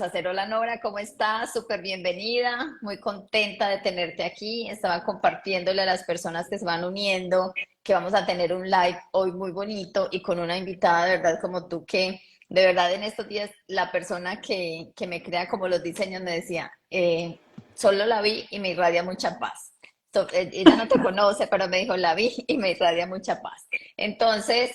Hacer. Hola Nora, ¿cómo estás? Súper bienvenida, muy contenta de tenerte aquí. Estaba compartiéndole a las personas que se van uniendo que vamos a tener un live hoy muy bonito y con una invitada de verdad como tú, que de verdad en estos días la persona que me crea como los diseños me decía, solo la vi y me irradia mucha paz. Ella no te conoce, pero me dijo, la vi y me irradia mucha paz. Entonces,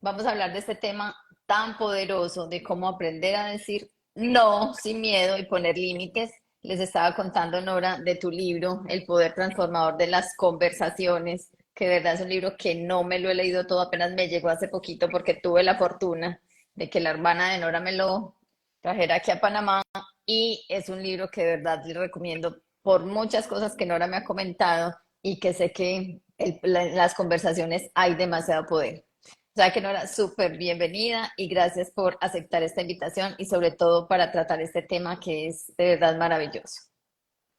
vamos a hablar de este tema tan poderoso de cómo aprender a decir no sin miedo y poner límites. Les estaba contando, Nora, de tu libro, El poder transformador de las conversaciones, que de verdad es un libro que no me lo he leído todo, apenas me llegó hace poquito porque tuve la fortuna de que la hermana de Nora me lo trajera aquí a Panamá y es un libro que de verdad les recomiendo por muchas cosas que Nora me ha comentado y que sé que en las conversaciones hay demasiado poder. O sea que Nora, súper bienvenida y gracias por aceptar esta invitación y sobre todo para tratar este tema que es de verdad maravilloso.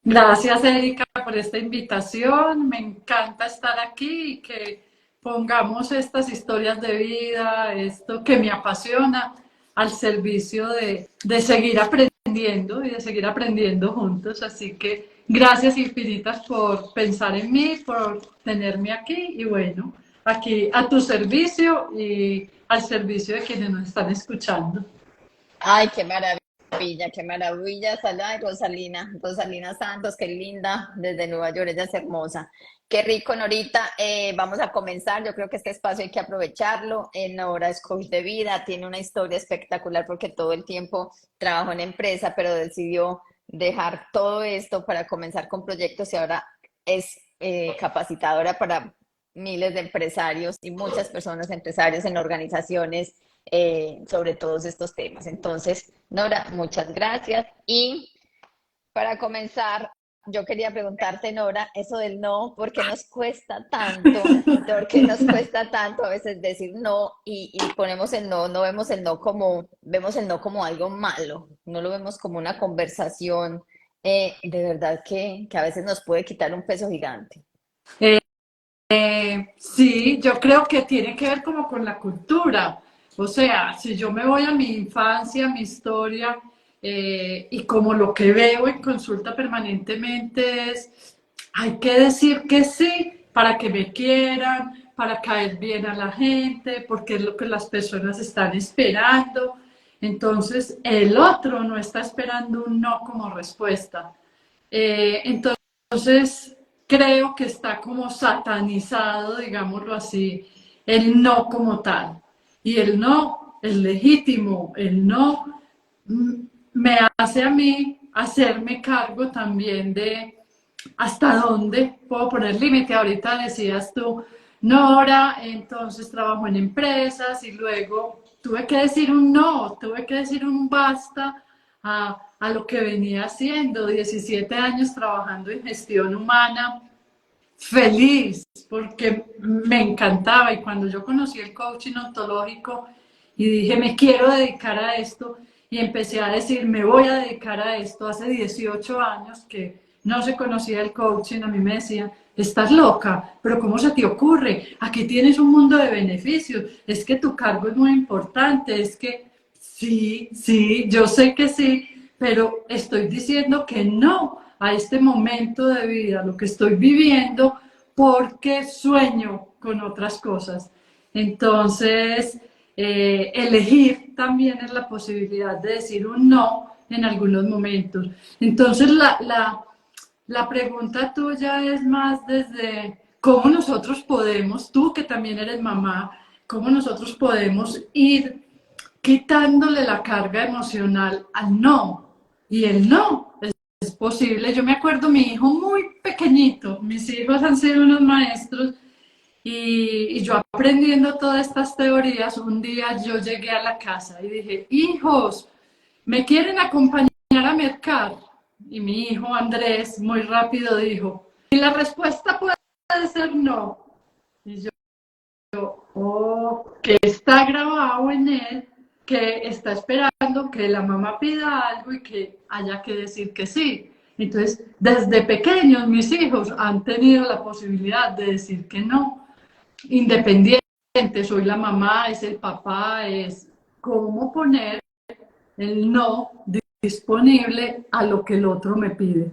Gracias, Erika, por esta invitación. Me encanta estar aquí y que pongamos estas historias de vida, esto que me apasiona, al servicio de seguir aprendiendo y de seguir aprendiendo juntos. Así que gracias infinitas por pensar en mí, por tenerme aquí y bueno, aquí a tu servicio y al servicio de quienes nos están escuchando. Ay, qué maravilla. Saluda a Rosalina, Rosalina Santos, qué linda, desde Nueva York, ella es hermosa. Qué rico, Norita. Vamos a comenzar. Yo creo que este espacio hay que aprovecharlo. Nora es coach de vida, tiene una historia espectacular porque todo el tiempo trabajó en empresa, pero decidió dejar todo esto para comenzar con proyectos y ahora es capacitadora para miles de empresarios y muchas personas empresarios en organizaciones sobre todos estos temas. Entonces, Nora, muchas gracias. Y para comenzar, yo quería preguntarte, Nora, eso del no, ¿por qué nos cuesta tanto? ¿Por qué nos cuesta tanto a veces decir no y ponemos el no, no vemos el no como, vemos el no como algo malo, no lo vemos como una conversación de verdad que a veces nos puede quitar un peso gigante? Sí, yo creo que tiene que ver como con la cultura. O sea, si yo me voy a mi infancia, a mi historia, y como lo que veo en consulta permanentemente es, hay que decir que sí para que me quieran, para caer bien a la gente, porque es lo que las personas están esperando. Entonces, el otro no está esperando un no como respuesta. Entonces, creo que está como satanizado, digámoslo así, el no como tal. Y el no es legítimo, el no mm, me hace a mí hacerme cargo también de hasta dónde puedo poner límite. Ahorita decías tú, Nora, entonces trabajo en empresas y luego tuve que decir un no, tuve que decir un basta a lo que venía haciendo, 17 años trabajando en gestión humana, feliz porque me encantaba y cuando yo conocí el coaching ontológico y dije me quiero dedicar a esto y empecé a decir me voy a dedicar a esto hace 18 años que no se conocía el coaching, a mí me decían estás loca, pero ¿cómo se te ocurre? Aquí tienes un mundo de beneficios, es que tu cargo es muy importante, es que sí, sí, yo sé que sí, pero estoy diciendo que no a este momento de vida, lo que estoy viviendo, porque sueño con otras cosas. Entonces, elegir también es la posibilidad de decir un no en algunos momentos. Entonces, la pregunta tuya es más desde cómo nosotros podemos, tú que también eres mamá, cómo nosotros podemos ir quitándole la carga emocional al no. Y el no es posible. Yo me acuerdo mi hijo muy pequeñito, mis hijos han sido unos maestros y yo aprendiendo todas estas teorías, un día yo llegué a la casa y dije, hijos, ¿me quieren acompañar a mercar? Y mi hijo Andrés muy rápido dijo, y la respuesta puede ser no. Y o que está grabado en él, que está esperando que la mamá pida algo y que haya que decir que sí. Entonces, desde pequeños mis hijos han tenido la posibilidad de decir que no, independiente, soy la mamá, es el papá, es cómo poner el no disponible a lo que el otro me pide.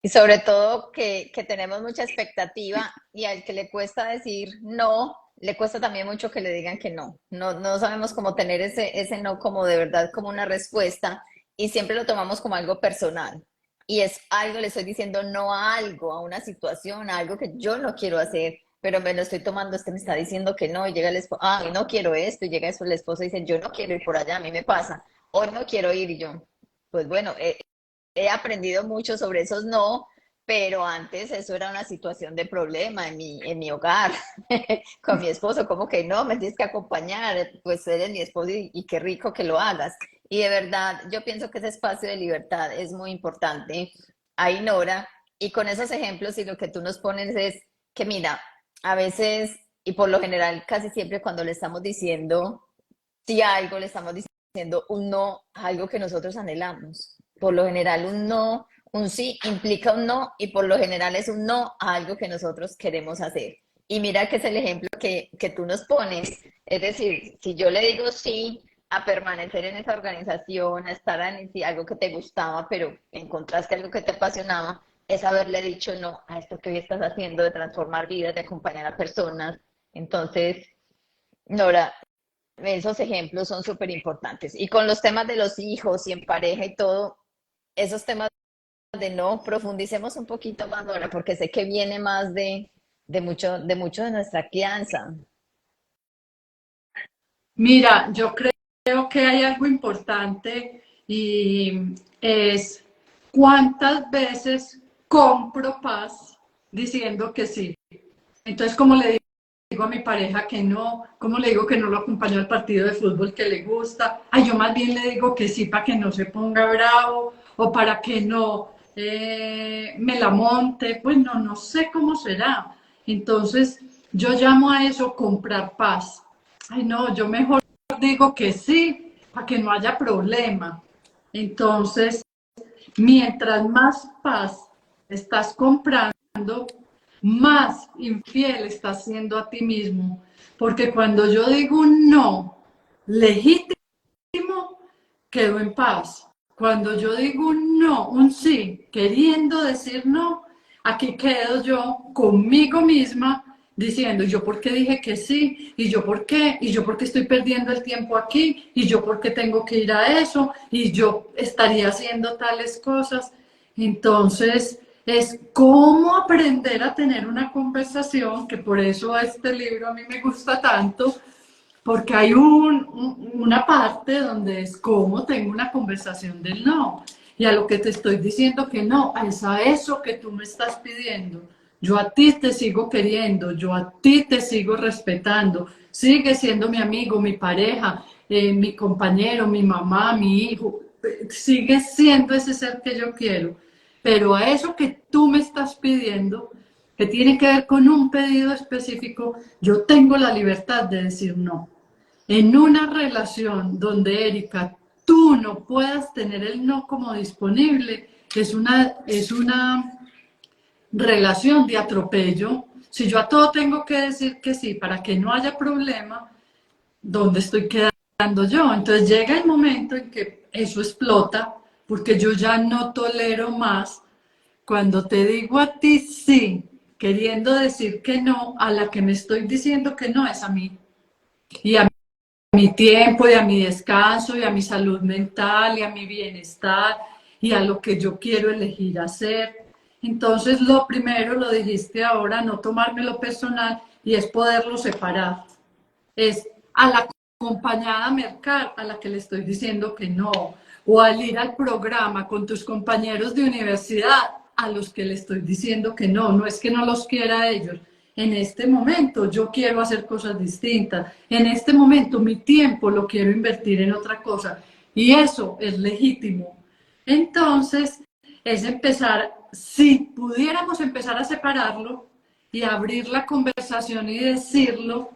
Y sobre todo que tenemos mucha expectativa y al que le cuesta decir no, le cuesta también mucho que le digan que no. No sabemos cómo tener ese no como de verdad, como una respuesta y siempre lo tomamos como algo personal. Y es algo, le estoy diciendo no a algo, a una situación, a algo que yo no quiero hacer, pero me lo estoy tomando, este me está diciendo que no, y llega el esposo, ah, no quiero esto, y llega eso, el esposo y dice, yo no quiero ir por allá, a mí me pasa, hoy no quiero ir, y yo, pues bueno, he aprendido mucho sobre esos no, pero antes eso era una situación de problema en mi hogar, con mi esposo, como que no, me tienes que acompañar, pues eres mi esposo y qué rico que lo hagas. Y de verdad, yo pienso que ese espacio de libertad es muy importante. Ahí, Nora, y con esos ejemplos y lo que tú nos pones es que mira, a veces, y por lo general, casi siempre cuando le estamos diciendo si algo, le estamos diciendo un no a algo que nosotros anhelamos. Por lo general, un no, un sí implica un no y por lo general es un no a algo que nosotros queremos hacer. Y mira que es el ejemplo que tú nos pones. Es decir, si yo le digo sí a permanecer en esa organización, a estar en sí, algo que te gustaba, pero encontraste algo que te apasionaba, es haberle dicho no a esto que hoy estás haciendo de transformar vidas, de acompañar a personas. Entonces, Nora, esos ejemplos son súper importantes. Y con los temas de los hijos y en pareja y todo, esos temas de no, profundicemos un poquito más ahora, porque sé que viene más de mucho de nuestra crianza. Mira, yo creo que hay algo importante y es cuántas veces compro paz diciendo que sí. Entonces, ¿cómo le digo a mi pareja que no? ¿Cómo le digo que no lo acompaño al partido de fútbol que le gusta? Ay, yo más bien le digo que sí para que no se ponga bravo o para que no me la monte. Pues no sé cómo será. Entonces, yo llamo a eso comprar paz. Ay, no, yo mejor digo que sí para que no haya problema. Entonces, mientras más paz estás comprando, más infiel estás siendo a ti mismo. Porque cuando yo digo un no legítimo, quedo en paz. Cuando yo digo un no, un sí, queriendo decir no, aquí quedo yo conmigo misma diciendo, ¿yo por qué dije que sí? ¿Y yo por qué? ¿Y yo por qué estoy perdiendo el tiempo aquí? ¿Y yo por qué tengo que ir a eso? ¿Y yo estaría haciendo tales cosas? Entonces, es cómo aprender a tener una conversación, que por eso este libro a mí me gusta tanto, porque hay una parte donde es cómo tengo una conversación del no. Y a lo que te estoy diciendo que no, es a eso que tú me estás pidiendo. Yo a ti te sigo queriendo, yo a ti te sigo respetando. Sigue siendo mi amigo, mi pareja, mi compañero, mi mamá, mi hijo. Sigue siendo ese ser que yo quiero. Pero a eso que tú me estás pidiendo, que tiene que ver con un pedido específico, yo tengo la libertad de decir no. En una relación donde, Erika, tú no puedas tener el no como disponible, es una relación de atropello. Si yo a todo tengo que decir que sí para que no haya problema, ¿dónde estoy quedando yo? Entonces llega el momento en que eso explota, porque yo ya no tolero más cuando te digo a ti sí, queriendo decir que no, a la que me estoy diciendo que no es a mí. Y a mi tiempo y a mi descanso y a mi salud mental y a mi bienestar y a lo que yo quiero elegir hacer. Entonces, lo primero, lo dijiste ahora, no tomármelo personal y es poderlo separar. Es a la acompañada mercar a la que le estoy diciendo que no, o al ir al programa con tus compañeros de universidad a los que le estoy diciendo que no es que no los quiera a ellos. En este momento yo quiero hacer cosas distintas. En este momento mi tiempo lo quiero invertir en otra cosa. Y eso es legítimo. Entonces, es empezar, si pudiéramos empezar a separarlo y abrir la conversación y decirlo,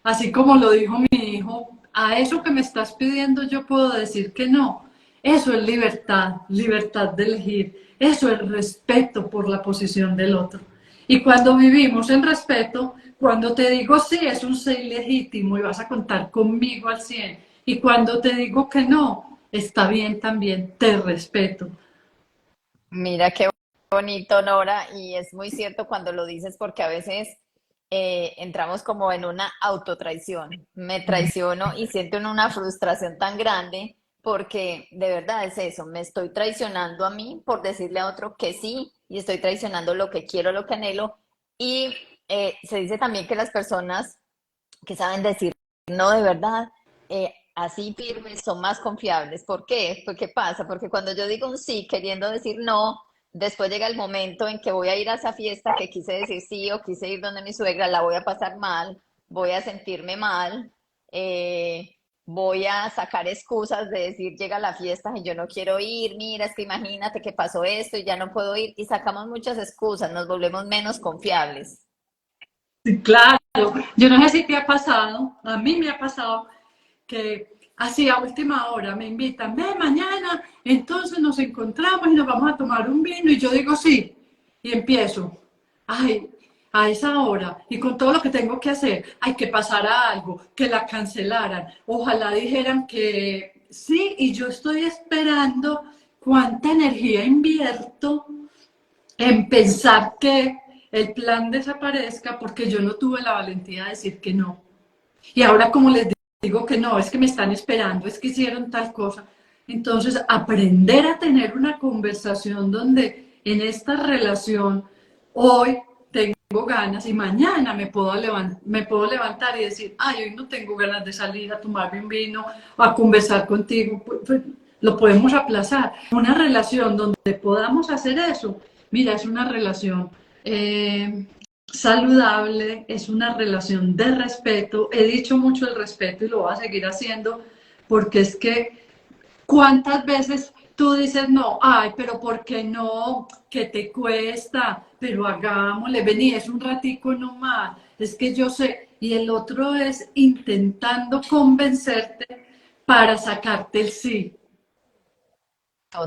así como lo dijo mi hijo, a eso que me estás pidiendo yo puedo decir que no. Eso es libertad, libertad de elegir. Eso es respeto por la posición del otro. Y cuando vivimos en respeto, cuando te digo sí, es un sí legítimo y vas a contar conmigo al 100. Y cuando te digo que no, está bien también, te respeto. Mira qué bonito, Nora, y es muy cierto cuando lo dices porque a veces entramos como en una autotraición. Me traiciono y siento una frustración tan grande porque de verdad es eso, me estoy traicionando a mí por decirle a otro que sí y estoy traicionando lo que quiero, lo que anhelo. Y se dice también que las personas que saben decir no de verdad, así firmes, son más confiables. ¿Por qué? Pues, ¿qué pasa? Porque cuando yo digo un sí queriendo decir no, después llega el momento en que voy a ir a esa fiesta que quise decir sí o quise ir donde mi suegra, la voy a pasar mal, voy a sentirme mal, eh, voy a sacar excusas de decir llega la fiesta y yo no quiero ir, mira, es que imagínate que pasó esto y ya no puedo ir y sacamos muchas excusas, nos volvemos menos confiables. Sí, claro, yo no sé si te ha pasado, a mí me ha pasado que así a última hora me invitan, ve mañana, entonces nos encontramos y nos vamos a tomar un vino y yo digo sí, y empiezo, ay, a esa hora y con todo lo que tengo que hacer, hay que pasar a algo, que la cancelaran, ojalá dijeran que sí y yo estoy esperando cuánta energía invierto en pensar que el plan desaparezca porque yo no tuve la valentía de decir que no. Y ahora como les digo que no, es que me están esperando, es que hicieron tal cosa. Entonces, aprender a tener una conversación donde en esta relación hoy tengo ganas y mañana me puedo levantar y decir, ay, hoy no tengo ganas de salir a tomarme un vino o a conversar contigo, pues, lo podemos aplazar. Una relación donde podamos hacer eso, mira, es una relación saludable, es una relación de respeto. He dicho mucho el respeto y lo voy a seguir haciendo porque es que cuántas veces tú dices no, ay, pero ¿por qué no? ¿Qué te cuesta? Pero hagámosle, vení, es un ratico nomás, es que yo sé. Y el otro es intentando convencerte para sacarte el sí.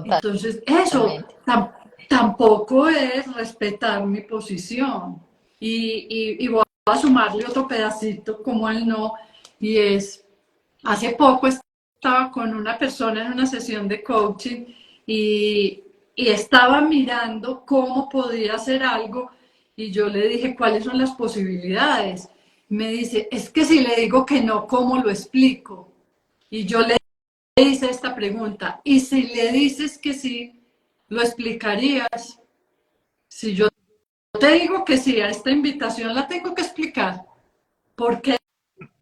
Entonces, eso Totalmente. tampoco es respetar mi posición. Y voy a sumarle otro pedacito como el no, y es, hace poco estaba con una persona en una sesión de coaching y, y estaba mirando cómo podía hacer algo y yo le dije, ¿cuáles son las posibilidades? Me dice, es que si le digo que no, ¿cómo lo explico? Y yo le hice esta pregunta, y si le dices que sí, ¿lo explicarías? Si yo te digo que sí a esta invitación, la tengo que explicar, porque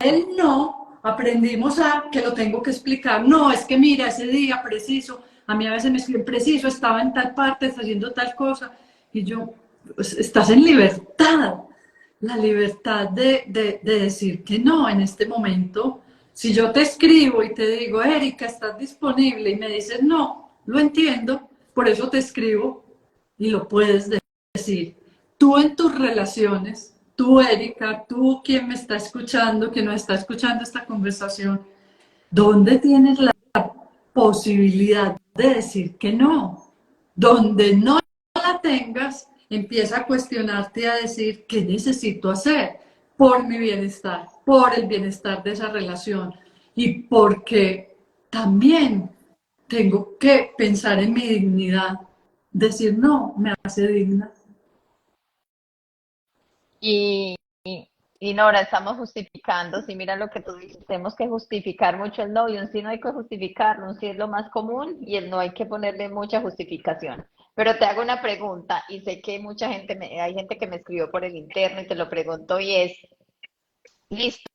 él no, aprendimos a que lo tengo que explicar. No, es que mira, ese día preciso, a mí a veces me escriben preciso, estaba en tal parte, está haciendo tal cosa, y yo, pues, estás en libertad, la libertad de decir que no en este momento. Si yo te escribo y te digo, Erika, ¿estás disponible? Y me dices, no, lo entiendo, por eso te escribo y lo puedes decir. Tú en tus relaciones, tú, Erika, tú quien me está escuchando, quien nos está escuchando esta conversación, ¿dónde tienes la posibilidad de decir que no? Donde no la tengas, empieza a cuestionarte y a decir, ¿qué necesito hacer por mi bienestar, por el bienestar de esa relación? Y porque también tengo que pensar en mi dignidad. Decir no me hace digna. Y, y Nora, estamos justificando, si mira lo que tú dices, tenemos que justificar mucho el no y un sí no hay que justificarlo, un sí es lo más común y el no hay que ponerle mucha justificación. Pero te hago una pregunta y sé que mucha gente, hay gente que me escribió por el interno y te lo pregunto y es, listo,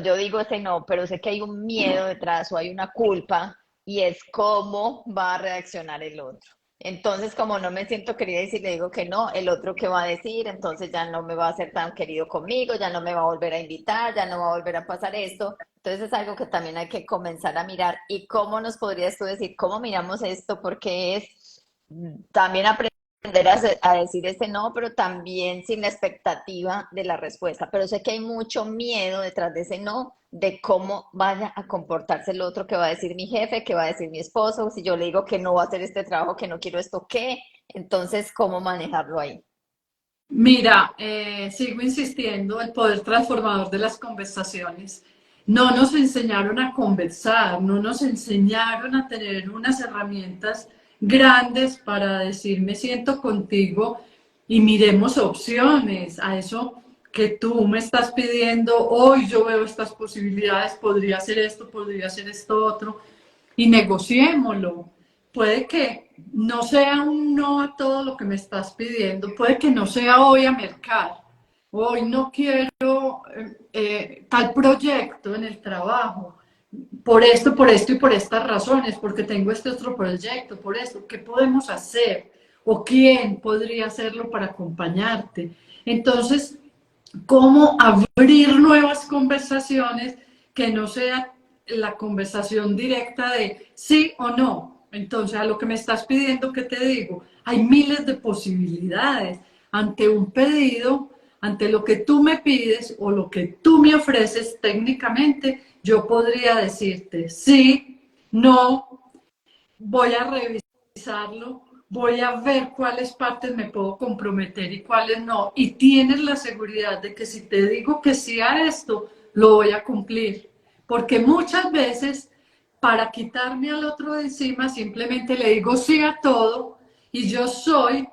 yo digo ese no, pero sé que hay un miedo detrás o hay una culpa y es cómo va a reaccionar el otro. Entonces, como no me siento querida y si le digo que no, el otro que va a decir, entonces ya no me va a ser tan querido conmigo, ya no me va a volver a invitar, ya no va a volver a pasar esto. Entonces es algo que también hay que comenzar a mirar. ¿Y cómo nos podrías tú decir, cómo miramos esto? Porque es también aprender a decir ese no, pero también sin la expectativa de la respuesta. Pero sé que hay mucho miedo detrás de ese no, de cómo vaya a comportarse el otro, que va a decir mi jefe, que va a decir mi esposo, si yo le digo que no voy a hacer este trabajo, que no quiero esto, ¿qué? Entonces, ¿cómo manejarlo ahí? Mira, sigo insistiendo, el poder transformador de las conversaciones. no nos enseñaron a conversar, no nos enseñaron a tener unas herramientas grandes para decir me siento contigo y miremos opciones a eso que tú me estás pidiendo. Hoy yo veo estas posibilidades, podría ser esto otro, y negociémoslo. Puede que no sea un no a todo lo que me estás pidiendo, puede que no sea hoy a mercar, hoy no quiero tal proyecto en el trabajo, por esto y por estas razones, porque tengo este otro proyecto, por esto, ¿qué podemos hacer? ¿O quién podría hacerlo para acompañarte? Entonces, ¿cómo abrir nuevas conversaciones que no sea la conversación directa de sí o no? Entonces, a lo que me estás pidiendo, ¿qué te digo? Hay miles de posibilidades ante un pedido, ante lo que tú me pides o lo que tú me ofreces técnicamente. Yo podría decirte sí, no, voy a revisarlo, voy a ver cuáles partes me puedo comprometer y cuáles no. Y tienes la seguridad de que si te digo que sí a esto, lo voy a cumplir. Porque muchas veces, para quitarme al otro de encima, simplemente le digo sí a todo y yo soy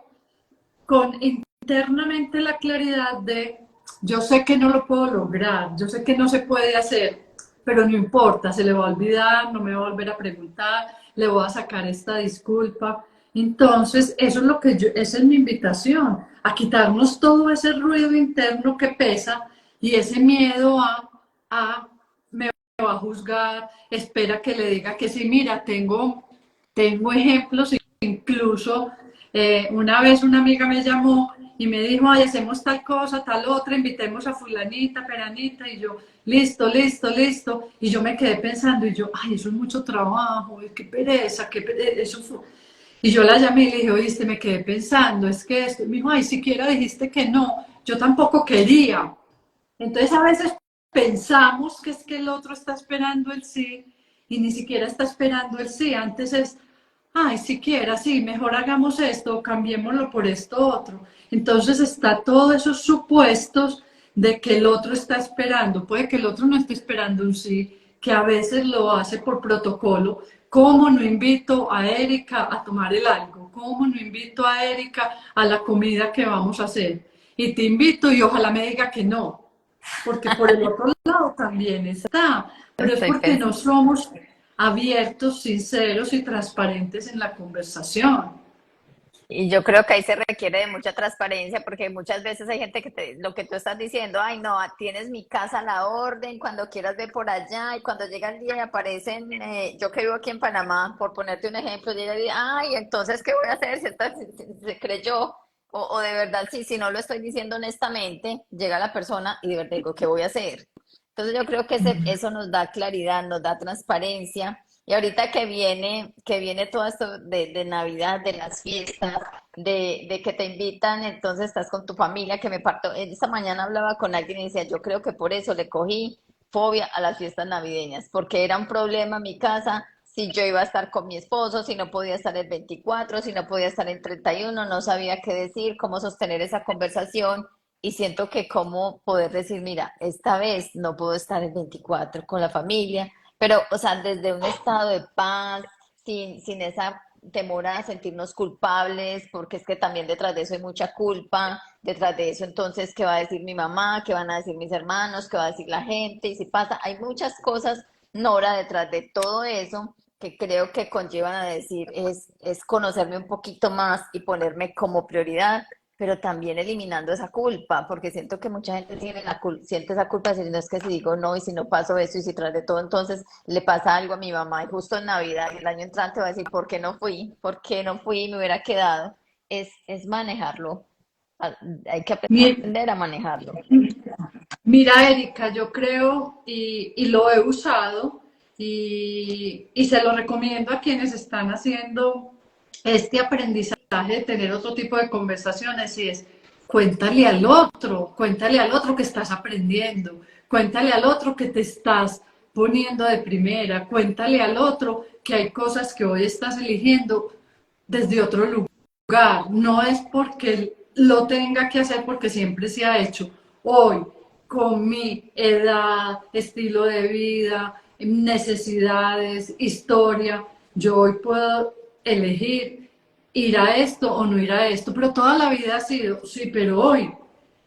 con internamente la claridad de, yo sé que no lo puedo lograr, yo sé que no se puede hacer, pero no importa, se le va a olvidar, no me va a volver a preguntar, le voy a sacar esta disculpa. Entonces, eso es lo que yo, esa es mi invitación, a quitarnos todo ese ruido interno que pesa y ese miedo a me va a juzgar, espera que le diga que sí, mira, tengo ejemplos incluso una vez una amiga me llamó y me dijo, ay, hacemos tal cosa, tal otra, invitemos a fulanita, peranita, y yo, listo, listo, listo. Y yo me quedé pensando, y yo, ay, eso es mucho trabajo, qué pereza, qué pereza, eso fue. Y yo la llamé y le dije, oíste, me quedé pensando, es que esto, y me dijo, ay, siquiera dijiste que no, yo tampoco quería. Entonces a veces pensamos que es que el otro está esperando el sí y ni siquiera está esperando el sí. Antes es, ay, siquiera, sí, mejor hagamos esto o cambiémoslo por esto otro. Entonces está todos esos supuestos de que el otro está esperando. Puede que el otro no esté esperando un sí, que a veces lo hace por protocolo. ¿Cómo no invito a Erika a tomar el algo? ¿Cómo no invito a Erika a la comida que vamos a hacer? Y te invito y ojalá me diga que no, porque por el otro lado también está, pero es Estoy porque no pensando. somos abiertos, sinceros y transparentes en la conversación. Y yo creo que ahí se requiere de mucha transparencia porque muchas veces hay gente que lo que tú estás diciendo, ay no, tienes mi casa a la orden, cuando quieras ve por allá y cuando llega el día y aparecen, yo que vivo aquí en Panamá, por ponerte un ejemplo, llega y dice, ay, entonces, ¿qué voy a hacer si esta se creyó? O de verdad, si no lo estoy diciendo honestamente, llega la persona y de verdad digo, ¿qué voy a hacer? Entonces yo creo que eso nos da claridad, nos da transparencia. Y ahorita que viene todo esto de Navidad, de las fiestas, de que te invitan, entonces estás con tu familia, que me parto. Esta mañana hablaba con alguien y decía, yo creo que por eso le cogí fobia a las fiestas navideñas, porque era un problema en mi casa si yo iba a estar con mi esposo, si no podía estar el 24, si no podía estar el 31, no sabía qué decir, cómo sostener esa conversación. Y siento que cómo poder decir, mira, esta vez no puedo estar el 24 con la familia, pero, o sea, desde un estado de paz, sin esa temor a sentirnos culpables, porque es que también detrás de eso hay mucha culpa, detrás de eso entonces, ¿qué va a decir mi mamá? ¿Qué van a decir mis hermanos? ¿Qué va a decir la gente? Y si pasa, hay muchas cosas, Nora, detrás de todo eso que creo que conllevan a decir es conocerme un poquito más y ponerme como prioridad, pero también eliminando esa culpa, porque siento que mucha gente tiene siente esa culpa de decir, no es que si digo no y si no paso eso y si tras de todo entonces le pasa algo a mi mamá y justo en Navidad y el año entrante va a decir, ¿por qué no fui? ¿Por qué no fui y me hubiera quedado? Es manejarlo. Hay que aprender a manejarlo. Mira, Erika, yo creo y lo he usado y se lo recomiendo a quienes están haciendo este aprendizaje de tener otro tipo de conversaciones y es cuéntale al otro que estás aprendiendo, cuéntale al otro que te estás poniendo de primera, cuéntale al otro que hay cosas que hoy estás eligiendo desde otro lugar. No es porque lo tenga que hacer porque siempre se ha hecho. Hoy con mi edad, estilo de vida, necesidades, historia. Yo hoy puedo elegir ir a esto o no ir a esto, pero toda la vida ha sido, sí, pero hoy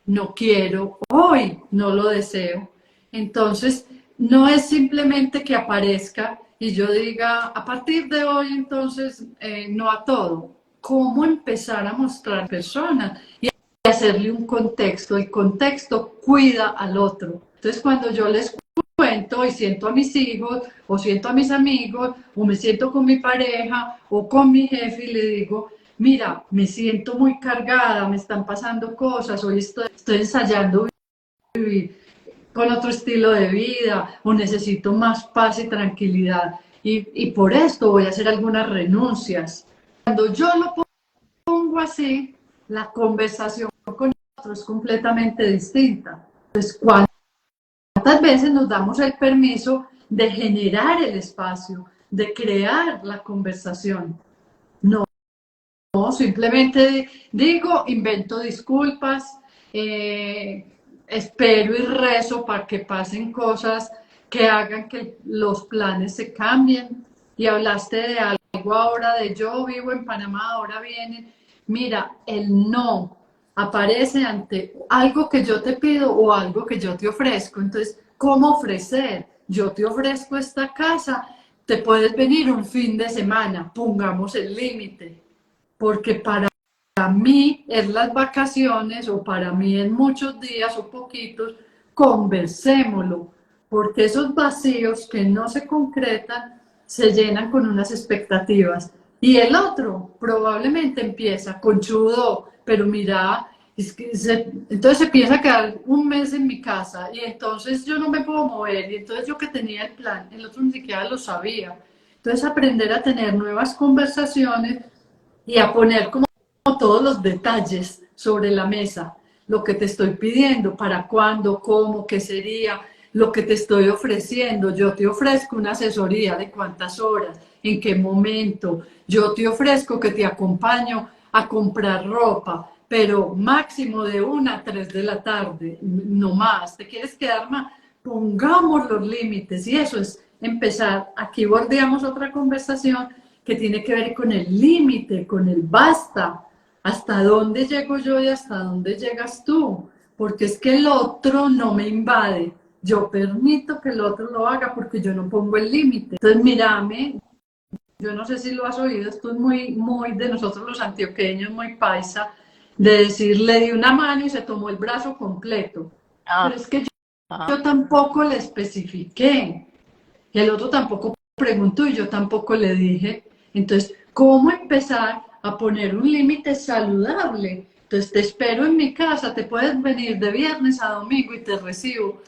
no quiero, hoy no lo deseo. Entonces, no es simplemente que aparezca y yo diga, a partir de hoy, entonces, no a todo. ¿Cómo empezar a mostrar personas y hacerle un contexto? El contexto cuida al otro. Entonces, cuando yo les cuento y siento a mis hijos o siento a mis amigos o me siento con mi pareja o con mi jefe y le digo, mira, me siento muy cargada, me están pasando cosas, hoy estoy ensayando vivir con otro estilo de vida o necesito más paz y tranquilidad y por esto voy a hacer algunas renuncias. Cuando yo lo pongo así, la conversación con otro es completamente distinta. Entonces, ¿cuántas veces nos damos el permiso de generar el espacio, de crear la conversación? No, no, simplemente digo, invento disculpas, espero y rezo para que pasen cosas que hagan que los planes se cambien. Y hablaste de algo ahora, de yo vivo en Panamá, ahora vienen. Mira, el no aparece ante algo que yo te pido o algo que yo te ofrezco. Entonces, ¿cómo ofrecer? Yo te ofrezco esta casa, te puedes venir un fin de semana, pongamos el límite porque para mí es las vacaciones o para mí en muchos días o poquitos, conversémoslo, porque esos vacíos que no se concretan se llenan con unas expectativas. Y el otro probablemente empieza con chudo, pero mira, entonces se piensa quedar un mes en mi casa y entonces yo no me puedo mover y entonces yo que tenía el plan, el otro ni siquiera lo sabía. Entonces aprender a tener nuevas conversaciones y a poner como todos los detalles sobre la mesa, lo que te estoy pidiendo, para cuándo, cómo, qué sería, lo que te estoy ofreciendo. Yo te ofrezco una asesoría de cuántas horas, en qué momento. Yo te ofrezco que te acompaño a comprar ropa, pero máximo de 1 a 3 de la tarde, no más. ¿Te quieres quedar más? Pongamos los límites y eso es empezar. Aquí bordeamos otra conversación que tiene que ver con el límite, con el basta. ¿Hasta dónde llego yo y hasta dónde llegas tú? Porque es que el otro no me invade. Yo permito que el otro lo haga porque yo no pongo el límite. Entonces, mírame, yo no sé si lo has oído, esto es muy, muy de nosotros los antioqueños, muy paisa, de decir, le di una mano y se tomó el brazo completo. Pero Ah, es que ah. yo tampoco le especifiqué. Y el otro tampoco preguntó y yo tampoco le dije. Entonces, ¿cómo empezar a poner un límite saludable? Entonces, te espero en mi casa, te puedes venir de viernes a domingo y te recibo.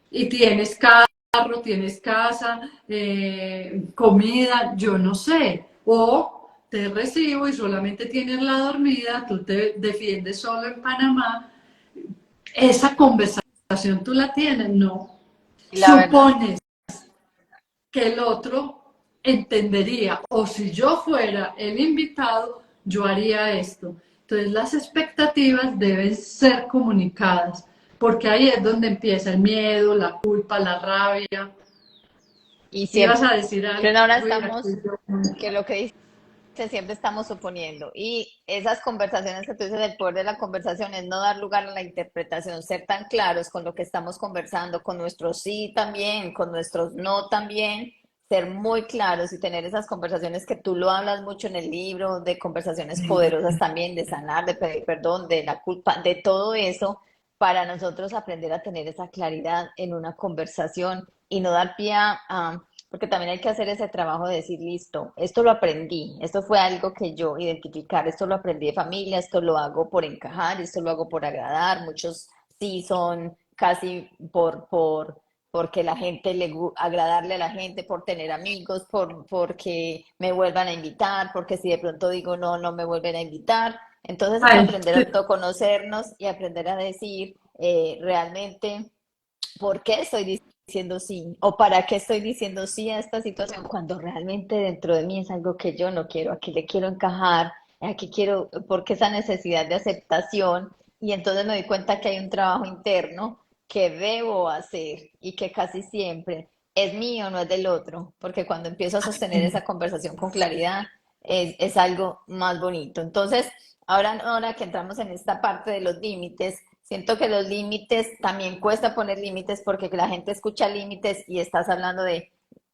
Y tienes carro, tienes casa, comida, yo no sé. O te recibo y solamente tienes la dormida, tú te defiendes solo en Panamá. Esa conversación tú la tienes, no. Y la verdad, Supones que el otro entendería, o si yo fuera el invitado, yo haría esto. Entonces las expectativas deben ser comunicadas, porque ahí es donde empieza el miedo, la culpa, la rabia. y Ibas siempre a decir algo ahora y aquí estamos, yo... que lo que dice siempre estamos suponiendo. Y esas conversaciones que tú dices, el poder de la conversación es no dar lugar a la interpretación, ser tan claros con lo que estamos conversando, con nuestros sí también, con nuestros no también, ser muy claros y tener esas conversaciones que tú lo hablas mucho en el libro, de conversaciones poderosas también, de sanar, de pedir perdón, de la culpa, de todo eso, para nosotros aprender a tener esa claridad en una conversación y no dar pie a porque también hay que hacer ese trabajo de decir, listo, esto lo aprendí, esto fue algo que yo identificar, esto lo aprendí de familia, esto lo hago por encajar, esto lo hago por agradar, muchos sí son casi porque la gente agradarle a la gente, por tener amigos, porque me vuelvan a invitar, porque si de pronto digo no, no me vuelven a invitar. Entonces es Ay, aprender a autoconocernos y aprender a decir realmente ¿por qué estoy diciendo sí? ¿O para qué estoy diciendo sí a esta situación cuando realmente dentro de mí es algo que yo no quiero, aquí le quiero encajar, aquí quiero, porque esa necesidad de aceptación y entonces me doy cuenta que hay un trabajo interno que debo hacer y que casi siempre es mío, no es del otro, porque cuando empiezo a sostener esa conversación con claridad es algo más bonito. Entonces, ahora que entramos en esta parte de los límites, siento que los límites también cuesta poner límites porque la gente escucha límites y estás hablando de,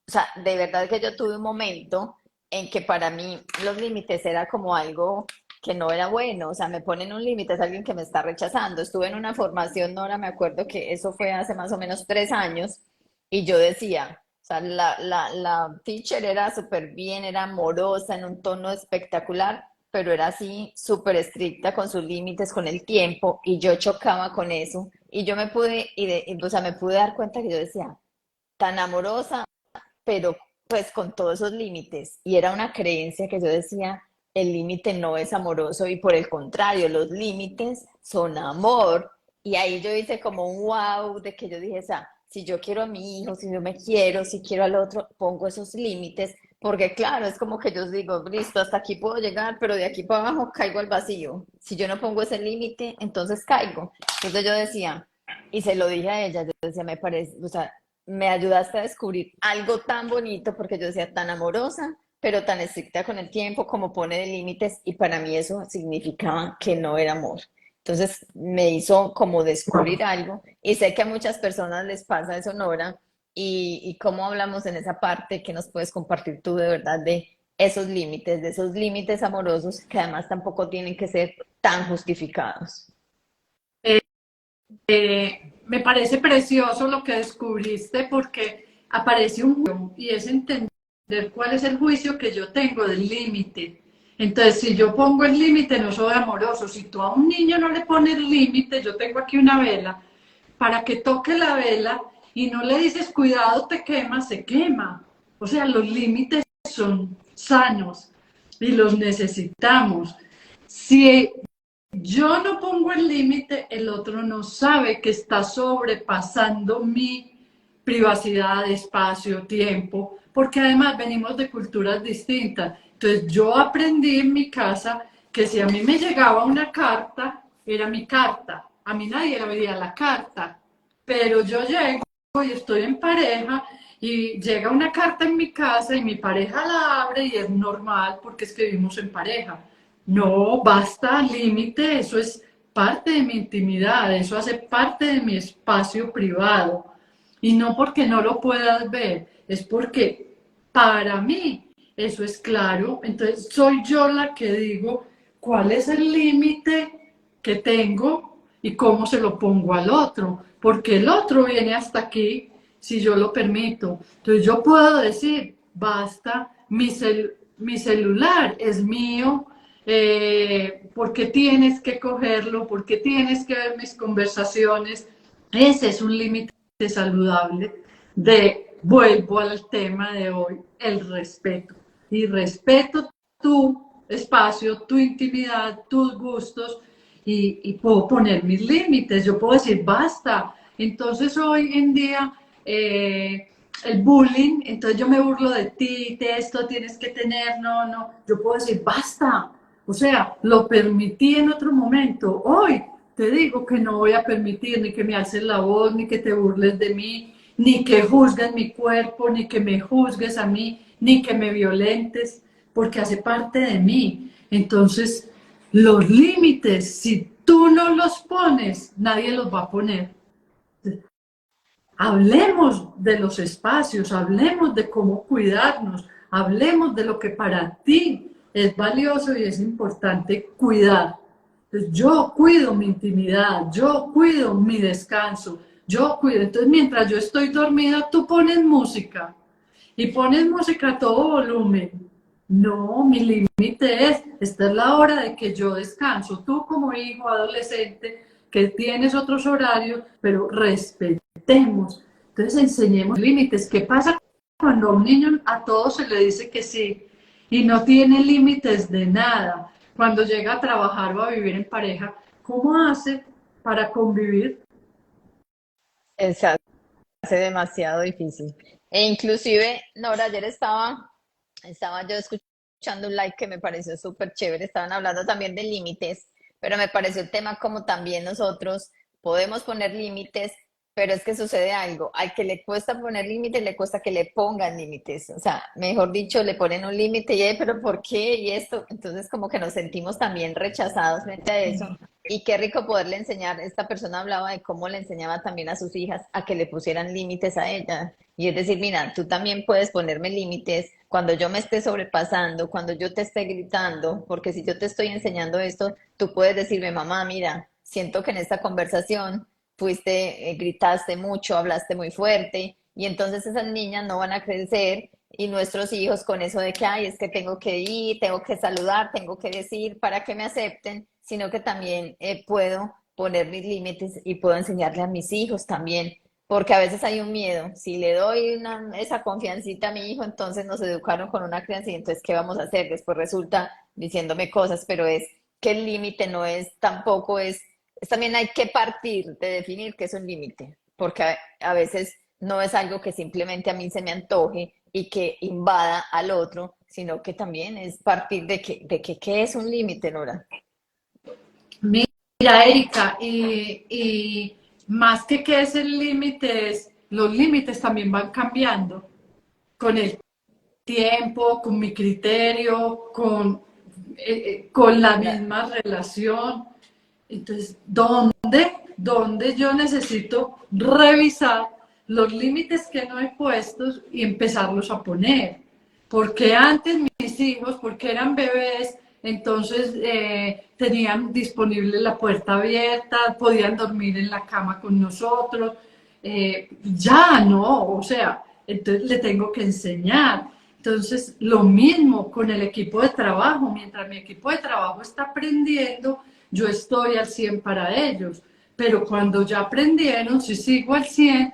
o sea, de verdad que yo tuve un momento en que para mí los límites era como algo que no era bueno, o sea, me ponen un límite, es alguien que me está rechazando. Estuve en una formación, Nora, me acuerdo que eso fue hace más o menos 3 años, y yo decía, o sea, la teacher era súper bien, era amorosa, en un tono espectacular, pero era así súper estricta con sus límites, con el tiempo, y yo chocaba con eso, y yo me pude, o sea, me pude dar cuenta que yo decía, tan amorosa, pero pues con todos esos límites. Y era una creencia que yo decía, el límite no es amoroso y por el contrario, los límites son amor. Y ahí yo hice como un wow de que yo dije, o sea, si yo quiero a mi hijo, si yo me quiero, si quiero al otro, pongo esos límites, porque claro, es como que yo digo, listo, hasta aquí puedo llegar, pero de aquí para abajo caigo al vacío. Si yo no pongo ese límite, entonces caigo. Entonces yo decía, y se lo dije a ella, yo decía, me parece, o sea, me ayudaste a descubrir algo tan bonito porque yo decía tan amorosa, pero tan estricta con el tiempo, como pone de límites, y para mí eso significaba que no era amor. Entonces me hizo como descubrir algo y sé que a muchas personas les pasa eso, Nora, y cómo hablamos en esa parte que nos puedes compartir tú de verdad de esos límites amorosos que además tampoco tienen que ser tan justificados. Me parece precioso lo que descubriste porque aparece un juicio y es entender cuál es el juicio que yo tengo del límite. Entonces, si yo pongo el límite, no soy amoroso. Si tú a un niño no le pones límite, yo tengo aquí una vela, para que toque la vela y no le dices, cuidado, te quema, se quema. O sea, los límites son sanos y los necesitamos. Si yo no pongo el límite, el otro no sabe que está sobrepasando mi privacidad, espacio, tiempo, porque además venimos de culturas distintas. Entonces yo aprendí en mi casa que si a mí me llegaba una carta, era mi carta. A mí nadie le veía la carta, pero yo llego y estoy en pareja y llega una carta en mi casa y mi pareja la abre y es normal porque es que vivimos en pareja. No, basta, límite, eso es parte de mi intimidad, eso hace parte de mi espacio privado. Y no porque no lo puedas ver, es porque para mí eso es claro. Entonces soy yo la que digo cuál es el límite que tengo y cómo se lo pongo al otro, porque el otro viene hasta aquí si yo lo permito. Entonces yo puedo decir, basta, mi celular es mío, ¿por qué tienes que cogerlo? ¿Por qué tienes que ver mis conversaciones? Ese es un límite saludable vuelvo al tema de hoy, el respeto. Y respeto tu espacio, tu intimidad, tus gustos y puedo poner mis límites. Yo puedo decir, basta. Entonces hoy en día el bullying, entonces yo me burlo de ti, de esto tienes que tener, no, no. Yo puedo decir, basta. O sea, lo permití en otro momento. Hoy te digo que no voy a permitir ni que me alces la voz, ni que te burles de mí, ni que juzgues mi cuerpo, ni que me juzgues a mí, ni que me violentes, porque hace parte de mí. Entonces, los límites, si tú no los pones, nadie los va a poner. Hablemos de los espacios, hablemos de cómo cuidarnos, hablemos de lo que para ti es valioso y es importante cuidar. Entonces, yo cuido mi intimidad, yo cuido mi descanso, yo cuido. Entonces, mientras yo estoy dormida, tú pones música y pones música a todo volumen. No, mi límite es, esta es la hora de que yo descanso. Tú como hijo, adolescente, que tienes otros horarios, pero respetemos. Entonces enseñemos límites. ¿Qué pasa cuando a un niño a todo se le dice que sí y no tiene límites de nada? Cuando llega a trabajar o a vivir en pareja, ¿cómo hace para convivir? Exacto. Hace demasiado difícil. E inclusive, Nora, ayer estaba yo escuchando un live que me pareció súper chévere, estaban hablando también de límites, pero me pareció el tema como también nosotros podemos poner límites Pero es que sucede algo, al que le cuesta poner límites, le cuesta que le pongan límites. O sea, mejor dicho, le ponen un límite y, pero ¿por qué? Y esto, entonces como que nos sentimos también rechazados frente a eso. Y qué rico poderle enseñar, esta persona hablaba de cómo le enseñaba también a sus hijas a que le pusieran límites a ella. Y es decir, mira, tú también puedes ponerme límites cuando yo me esté sobrepasando, cuando yo te esté gritando, porque si yo te estoy enseñando esto, tú puedes decirme, mamá, mira, siento que en esta conversación fuiste, gritaste mucho, hablaste muy fuerte, y entonces esas niñas no van a crecer y nuestros hijos con eso de que, ay, es que tengo que ir, tengo que saludar, tengo que decir para que me acepten, sino que también puedo poner mis límites y puedo enseñarle a mis hijos también, porque a veces hay un miedo, si le doy esa confiancita a mi hijo, entonces nos educaron con una crianza y entonces, ¿qué vamos a hacer? Después resulta diciéndome cosas, pero es que el límite no es, tampoco es también hay que partir de definir qué es un límite, porque a veces no es algo que simplemente a mí se me antoje y que invada al otro, sino que también es partir de que qué es un límite, Nora. Mira, Erika, y más que qué es el límite, es, los límites también van cambiando con el tiempo, con mi criterio, con la La- misma relación. Entonces, ¿dónde yo necesito revisar los límites que no he puesto y empezarlos a poner? Porque antes mis hijos, porque eran bebés, entonces tenían disponible la puerta abierta, podían dormir en la cama con nosotros. Ya no, o sea, entonces le tengo que enseñar. Entonces, lo mismo con el equipo de trabajo. Mientras mi equipo de trabajo está aprendiendo, yo estoy al 100 para ellos. Pero cuando ya aprendieron, si sigo al 100,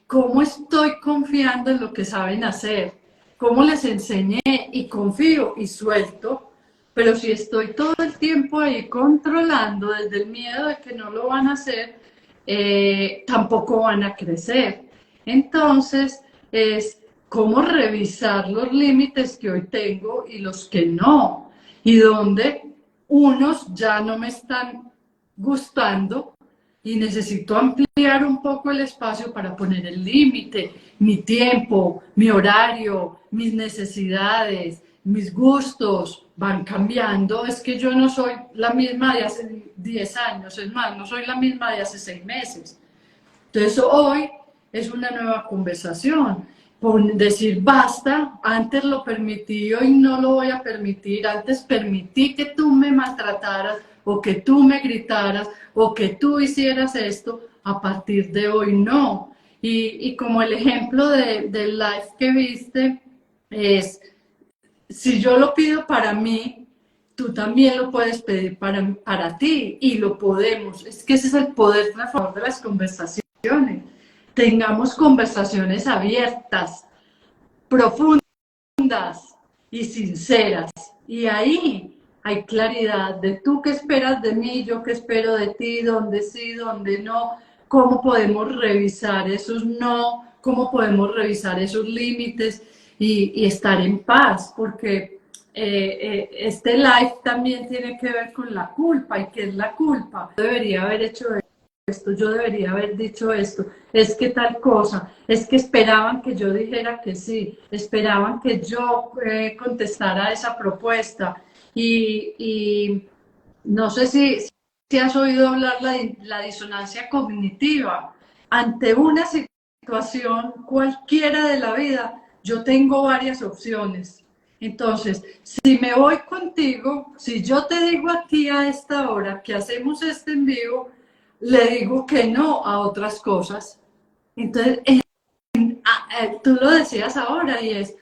¿cómo estoy confiando en lo que saben hacer? ¿Cómo les enseñé y confío y suelto? Pero si estoy todo el tiempo ahí controlando desde el miedo de que no lo van a hacer, tampoco van a crecer. Entonces, es cómo revisar los límites que hoy tengo y los que no, y donde unos ya no me están gustando y necesito ampliar un poco el espacio para poner el límite, mi tiempo, mi horario, mis necesidades, mis gustos van cambiando. Es que yo no soy la misma de hace 10 años, es más, no soy la misma de hace 6 meses. Entonces hoy es una nueva conversación, por decir basta, antes lo permití, hoy no lo voy a permitir, antes permití que tú me maltrataras o que tú me gritaras o que tú hicieras esto, a partir de hoy no. Y como el ejemplo del live que viste es, si yo lo pido para mí, tú también lo puedes pedir para ti y lo podemos. Es que ese es el poder transformador de las conversaciones. Tengamos conversaciones abiertas, profundas y sinceras. Y ahí hay claridad de tú qué esperas de mí, yo qué espero de ti, dónde sí, dónde no, cómo podemos revisar esos no, cómo podemos revisar esos límites y estar en paz, porque este live también tiene que ver con la culpa. ¿Y qué es la culpa? Debería haber hecho esto, yo debería haber dicho esto, es que tal cosa, es que esperaban que yo dijera que sí, esperaban que yo contestara esa propuesta y no sé si has oído hablar la disonancia cognitiva. Ante una situación cualquiera de la vida, yo tengo varias opciones. Entonces, si me voy contigo, si yo te digo a ti a esta hora que hacemos este en vivo, le digo que no a otras cosas. Entonces, tú lo decías ahora y es,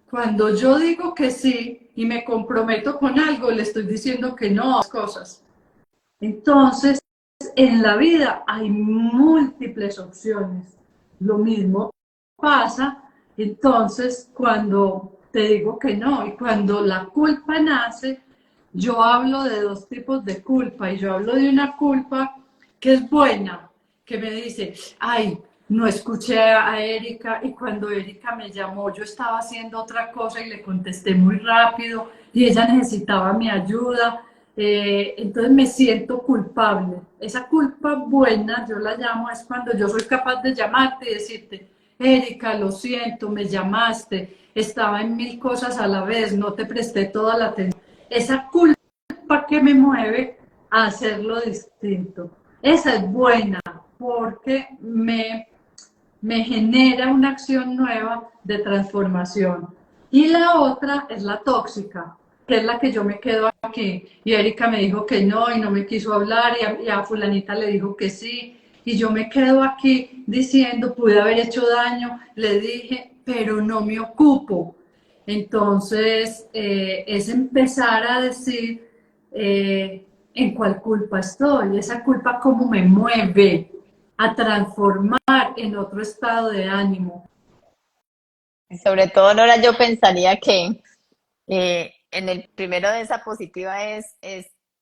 cuando yo digo que sí y me comprometo con algo, le estoy diciendo que no a otras cosas. Entonces, en la vida hay múltiples opciones. Lo mismo pasa entonces cuando te digo que no y cuando la culpa nace, yo hablo de dos tipos de culpa y yo hablo de una culpa que es buena, que me dice, ay, no escuché a Erika y cuando Erika me llamó yo estaba haciendo otra cosa y le contesté muy rápido y ella necesitaba mi ayuda. Entonces me siento culpable. Esa culpa buena, yo la llamo, es cuando yo soy capaz de llamarte y decirte, Erika, lo siento, me llamaste, estaba en mil cosas a la vez, no te presté toda la atención. Esa culpa que me mueve a hacerlo distinto. Esa es buena porque me genera una acción nueva de transformación. Y la otra es la tóxica, que es la que yo me quedo aquí. Y Erika me dijo que no y no me quiso hablar y a fulanita le dijo que sí. Y yo me quedo aquí diciendo, pude haber hecho daño, le dije, pero no me ocupo. Entonces, es empezar a decir en cuál culpa estoy, esa culpa cómo me mueve a transformar en otro estado de ánimo. Y sobre todo, Nora, yo pensaría que en el primero de esa positiva es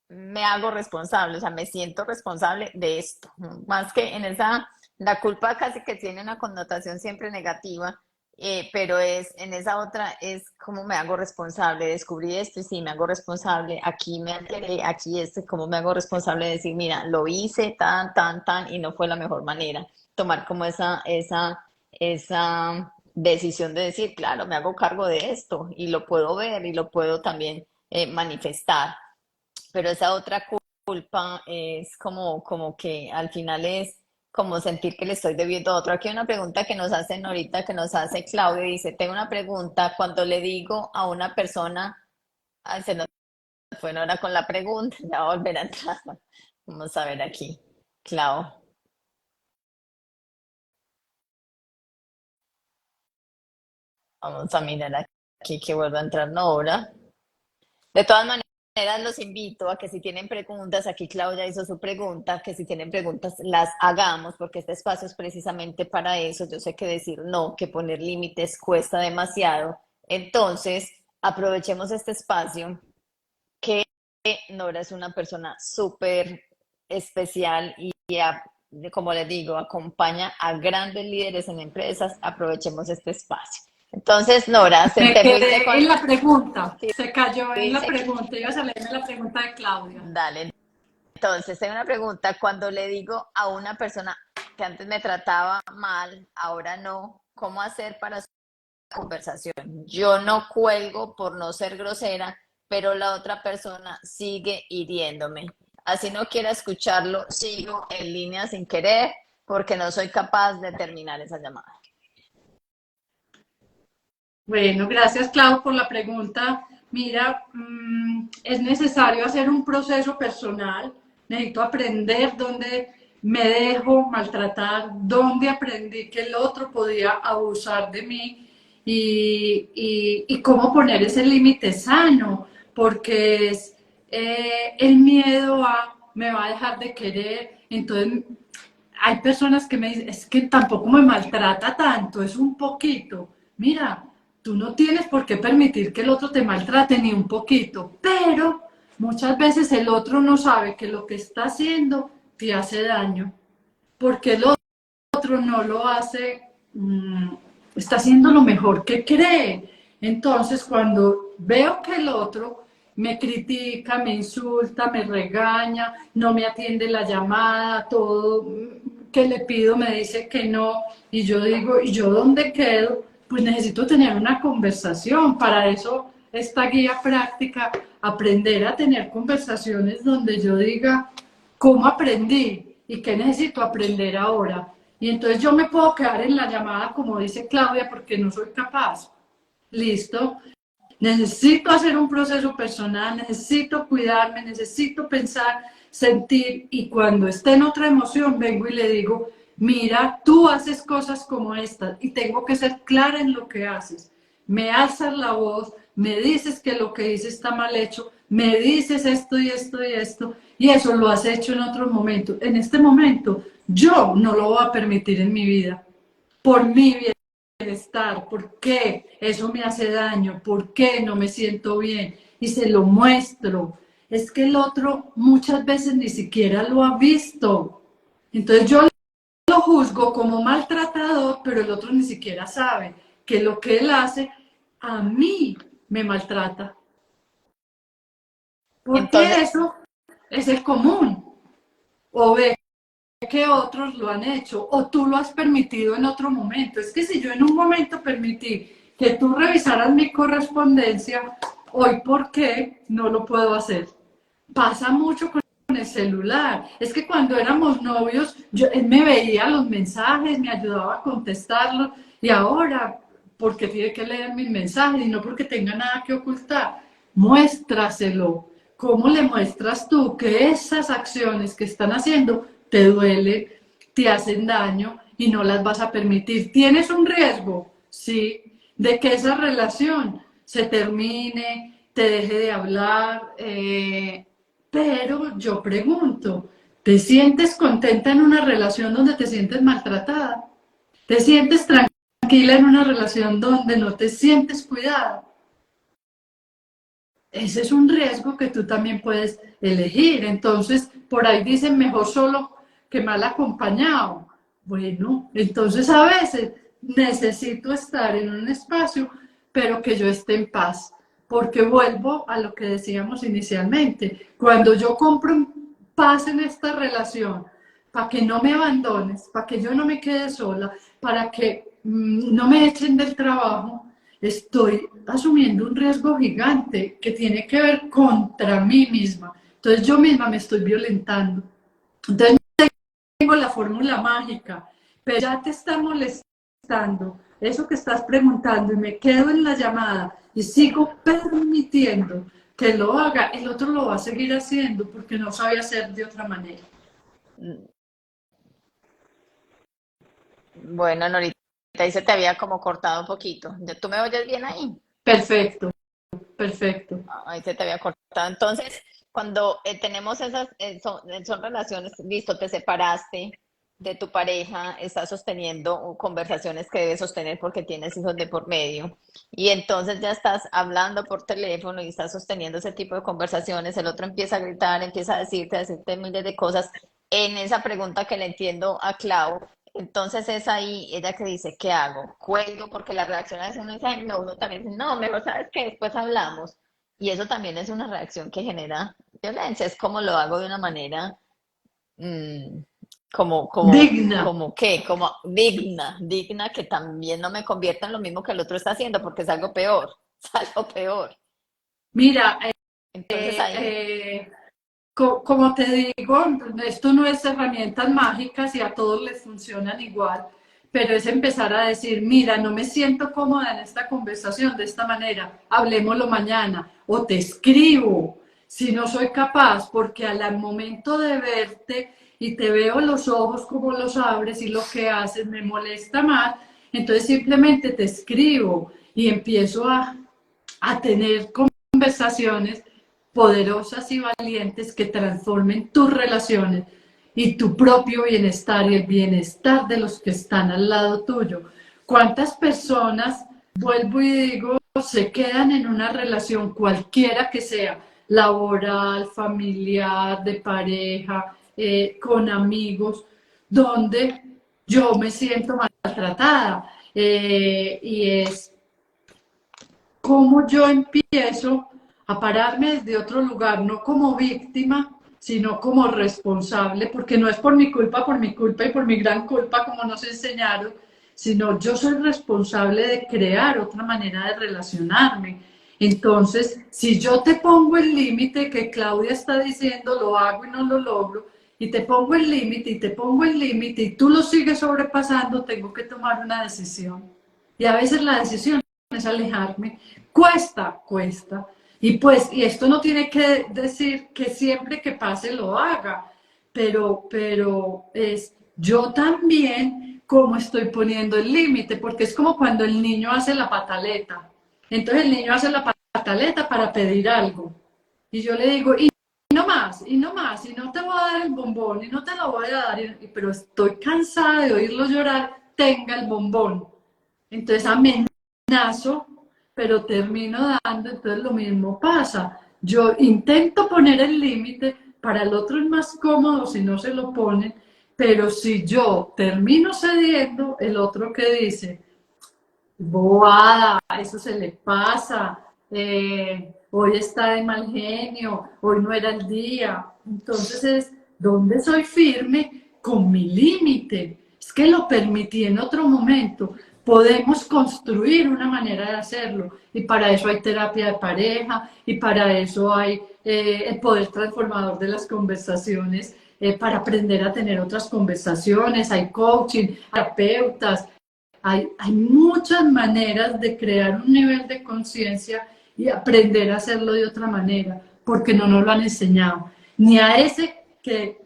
me hago responsable, o sea, me siento responsable de esto, ¿no? Más que en esa, la culpa casi que tiene una connotación siempre negativa, pero es en esa otra es cómo me hago responsable, descubrí esto y sí, me hago responsable, aquí me alteré, aquí cómo me hago responsable de decir, mira, lo hice tan, y no fue la mejor manera. Tomar como esa decisión de decir, claro, me hago cargo de esto y lo puedo ver y lo puedo también manifestar, pero esa otra culpa es como que al final es como sentir que le estoy debiendo a otro. Aquí hay una pregunta que nos hacen ahorita, que nos hace Claudio, dice, tengo una pregunta, cuando le digo a una persona, ay, se nos fue ahora con la pregunta, ya va a volver a entrar. Vamos a ver aquí, Clau, vamos a mirar aquí que vuelva a entrar Nora. De todas maneras, los invito a que si tienen preguntas, aquí Claudia hizo su pregunta, que si tienen preguntas las hagamos, porque este espacio es precisamente para eso. Yo sé que decir no, que poner límites cuesta demasiado. Entonces, aprovechemos este espacio, que Nora es una persona súper especial como les digo, acompaña a grandes líderes en empresas. Aprovechemos este espacio. Entonces, Nora, Me te fuiste quedé con... en la pregunta, Sí, se cayó en la dice pregunta, ibas a leerme la pregunta de Claudia. dale. Entonces, tengo una pregunta. Cuando le digo a una persona que antes me trataba mal, ahora no, ¿cómo hacer para su conversación? Yo no cuelgo por no ser grosera, pero la otra persona sigue hiriéndome. Así no quiera escucharlo, sigo en línea sin querer porque no soy capaz de terminar esa llamada. Bueno, gracias Clau por la pregunta. Mira, es necesario hacer un proceso personal. Necesito aprender dónde me dejo maltratar, dónde aprendí que el otro podía abusar de mí y cómo poner ese límite sano, porque es el miedo a me va a dejar de querer. Entonces, hay personas que me dicen, es que tampoco me maltrata tanto, es un poquito. Mira, tú no tienes por qué permitir que el otro te maltrate ni un poquito, pero muchas veces el otro no sabe que lo que está haciendo te hace daño, porque el otro no lo hace, está haciendo lo mejor que cree. Entonces, cuando veo que el otro me critica, me insulta, me regaña, no me atiende la llamada, todo que le pido me dice que no, y yo digo, ¿y yo dónde quedo? Pues necesito tener una conversación. Para eso esta guía práctica, aprender a tener conversaciones donde yo diga, ¿cómo aprendí? ¿Y qué necesito aprender ahora? Y entonces yo me puedo quedar en la llamada, como dice Claudia, porque no soy capaz. Listo. Necesito hacer un proceso personal, necesito cuidarme, necesito pensar, sentir, y cuando esté en otra emoción vengo y le digo, mira, tú haces cosas como estas y tengo que ser clara en lo que haces. Me alzas la voz, me dices que lo que dices está mal hecho, me dices esto y esto y esto, y eso lo has hecho en otro momento. En este momento yo no lo voy a permitir en mi vida, por mi bienestar, por qué eso me hace daño, por qué no me siento bien, y se lo muestro. Es que el otro muchas veces ni siquiera lo ha visto. Entonces yo lo juzgo como maltratador, pero el otro ni siquiera sabe que lo que él hace a mí me maltrata. porque Entonces, eso es el común. O ve que otros lo han hecho, o tú lo has permitido en otro momento. Es que si yo en un momento permití que tú revisaras mi correspondencia, hoy, ¿por qué no lo puedo hacer? Pasa mucho con el celular. Es que cuando éramos novios, él me veía los mensajes, me ayudaba a contestarlos, y ahora, porque tiene que leer mis mensajes y no porque tenga nada que ocultar, muéstraselo. ¿Cómo le muestras tú que esas acciones que están haciendo te duelen, te hacen daño y no las vas a permitir? ¿Tienes un riesgo? Sí, de que esa relación se termine, te deje de hablar, pero yo pregunto, ¿te sientes contenta en una relación donde te sientes maltratada? ¿Te sientes tranquila en una relación donde no te sientes cuidada? Ese es un riesgo que tú también puedes elegir. Entonces, por ahí dicen mejor solo que mal acompañado. Bueno, entonces a veces necesito estar en un espacio, pero que yo esté en paz. Porque vuelvo a lo que decíamos inicialmente. Cuando yo compro paz en esta relación, para que no me abandones, para que yo no me quede sola, para que no me echen del trabajo, estoy asumiendo un riesgo gigante que tiene que ver contra mí misma. Entonces yo misma me estoy violentando. Entonces no tengo la fórmula mágica, pero ya te está molestando eso que estás preguntando y me quedo en la llamada y sigo permitiendo que lo haga, el otro lo va a seguir haciendo porque no sabe hacer de otra manera. bueno, Norita, ahí se te había como cortado un poquito. ¿Tú me oyes bien ahí? Perfecto, perfecto. Ahí se te había cortado. Entonces, cuando tenemos esas, son relaciones, listo, te separaste de tu pareja, estás sosteniendo conversaciones que debes sostener porque tienes hijos de por medio, y entonces ya estás hablando por teléfono y estás sosteniendo ese tipo de conversaciones, el otro empieza a gritar, empieza a decirte miles de cosas en esa pregunta que le entiendo a Clau. Entonces es ahí ella que dice, ¿qué hago? Cuelgo porque la reacción a veces uno dice, "Ay, no", uno también dice, no, mejor sabes que después hablamos. Y eso también es una reacción que genera violencia. Es como lo hago de una manera, mm, Digna. como digna, que también no me convierta en lo mismo que el otro está haciendo, porque es algo peor, es algo peor. Mira, Entonces ahí, como te digo, esto no es herramientas mágicas y a todos les funcionan igual, pero es empezar a decir, mira, no me siento cómoda en esta conversación de esta manera, hablemoslo mañana, o te escribo si no soy capaz, porque al momento de verte y te veo los ojos como los abres y lo que haces me molesta más, entonces simplemente te escribo y empiezo a tener conversaciones poderosas y valientes que transformen tus relaciones y tu propio bienestar y el bienestar de los que están al lado tuyo. ¿Cuántas personas, vuelvo y digo, se quedan en una relación cualquiera que sea, laboral, familiar, de pareja, con amigos, donde yo me siento maltratada? Y es cómo yo empiezo a pararme desde otro lugar, no como víctima, sino como responsable, porque no es por mi culpa y por mi gran culpa, como nos enseñaron, sino yo soy responsable de crear otra manera de relacionarme. Entonces, si yo te pongo el límite que Claudia está diciendo, lo hago y no lo logro, y te pongo el límite y te pongo el límite y tú lo sigues sobrepasando, tengo que tomar una decisión. Y a veces la decisión es alejarme. Cuesta, cuesta. Y pues, y esto no tiene que decir que siempre que pase lo haga, pero es yo también como estoy poniendo el límite, porque es como cuando el niño hace la pataleta. Entonces el niño hace la pataleta para pedir algo. Y yo le digo, y no más, y no más, y no te voy a dar el bombón, y no te lo voy a dar, pero estoy cansada de oírlo llorar, tenga el bombón. Entonces amenazo, pero termino dando, entonces lo mismo pasa. Yo intento poner el límite, para el otro es más cómodo si no se lo ponen, pero si yo termino cediendo, el otro que dice, bobada, eso se le pasa, hoy está de mal genio, hoy no era el día. Entonces es, ¿dónde soy firme con mi límite? Es que lo permití en otro momento. Podemos construir una manera de hacerlo y para eso hay terapia de pareja y para eso hay el poder transformador de las conversaciones, para aprender a tener otras conversaciones, hay coaching, terapeutas, hay muchas maneras de crear un nivel de conciencia y aprender a hacerlo de otra manera, porque no nos lo han enseñado, ni a ese que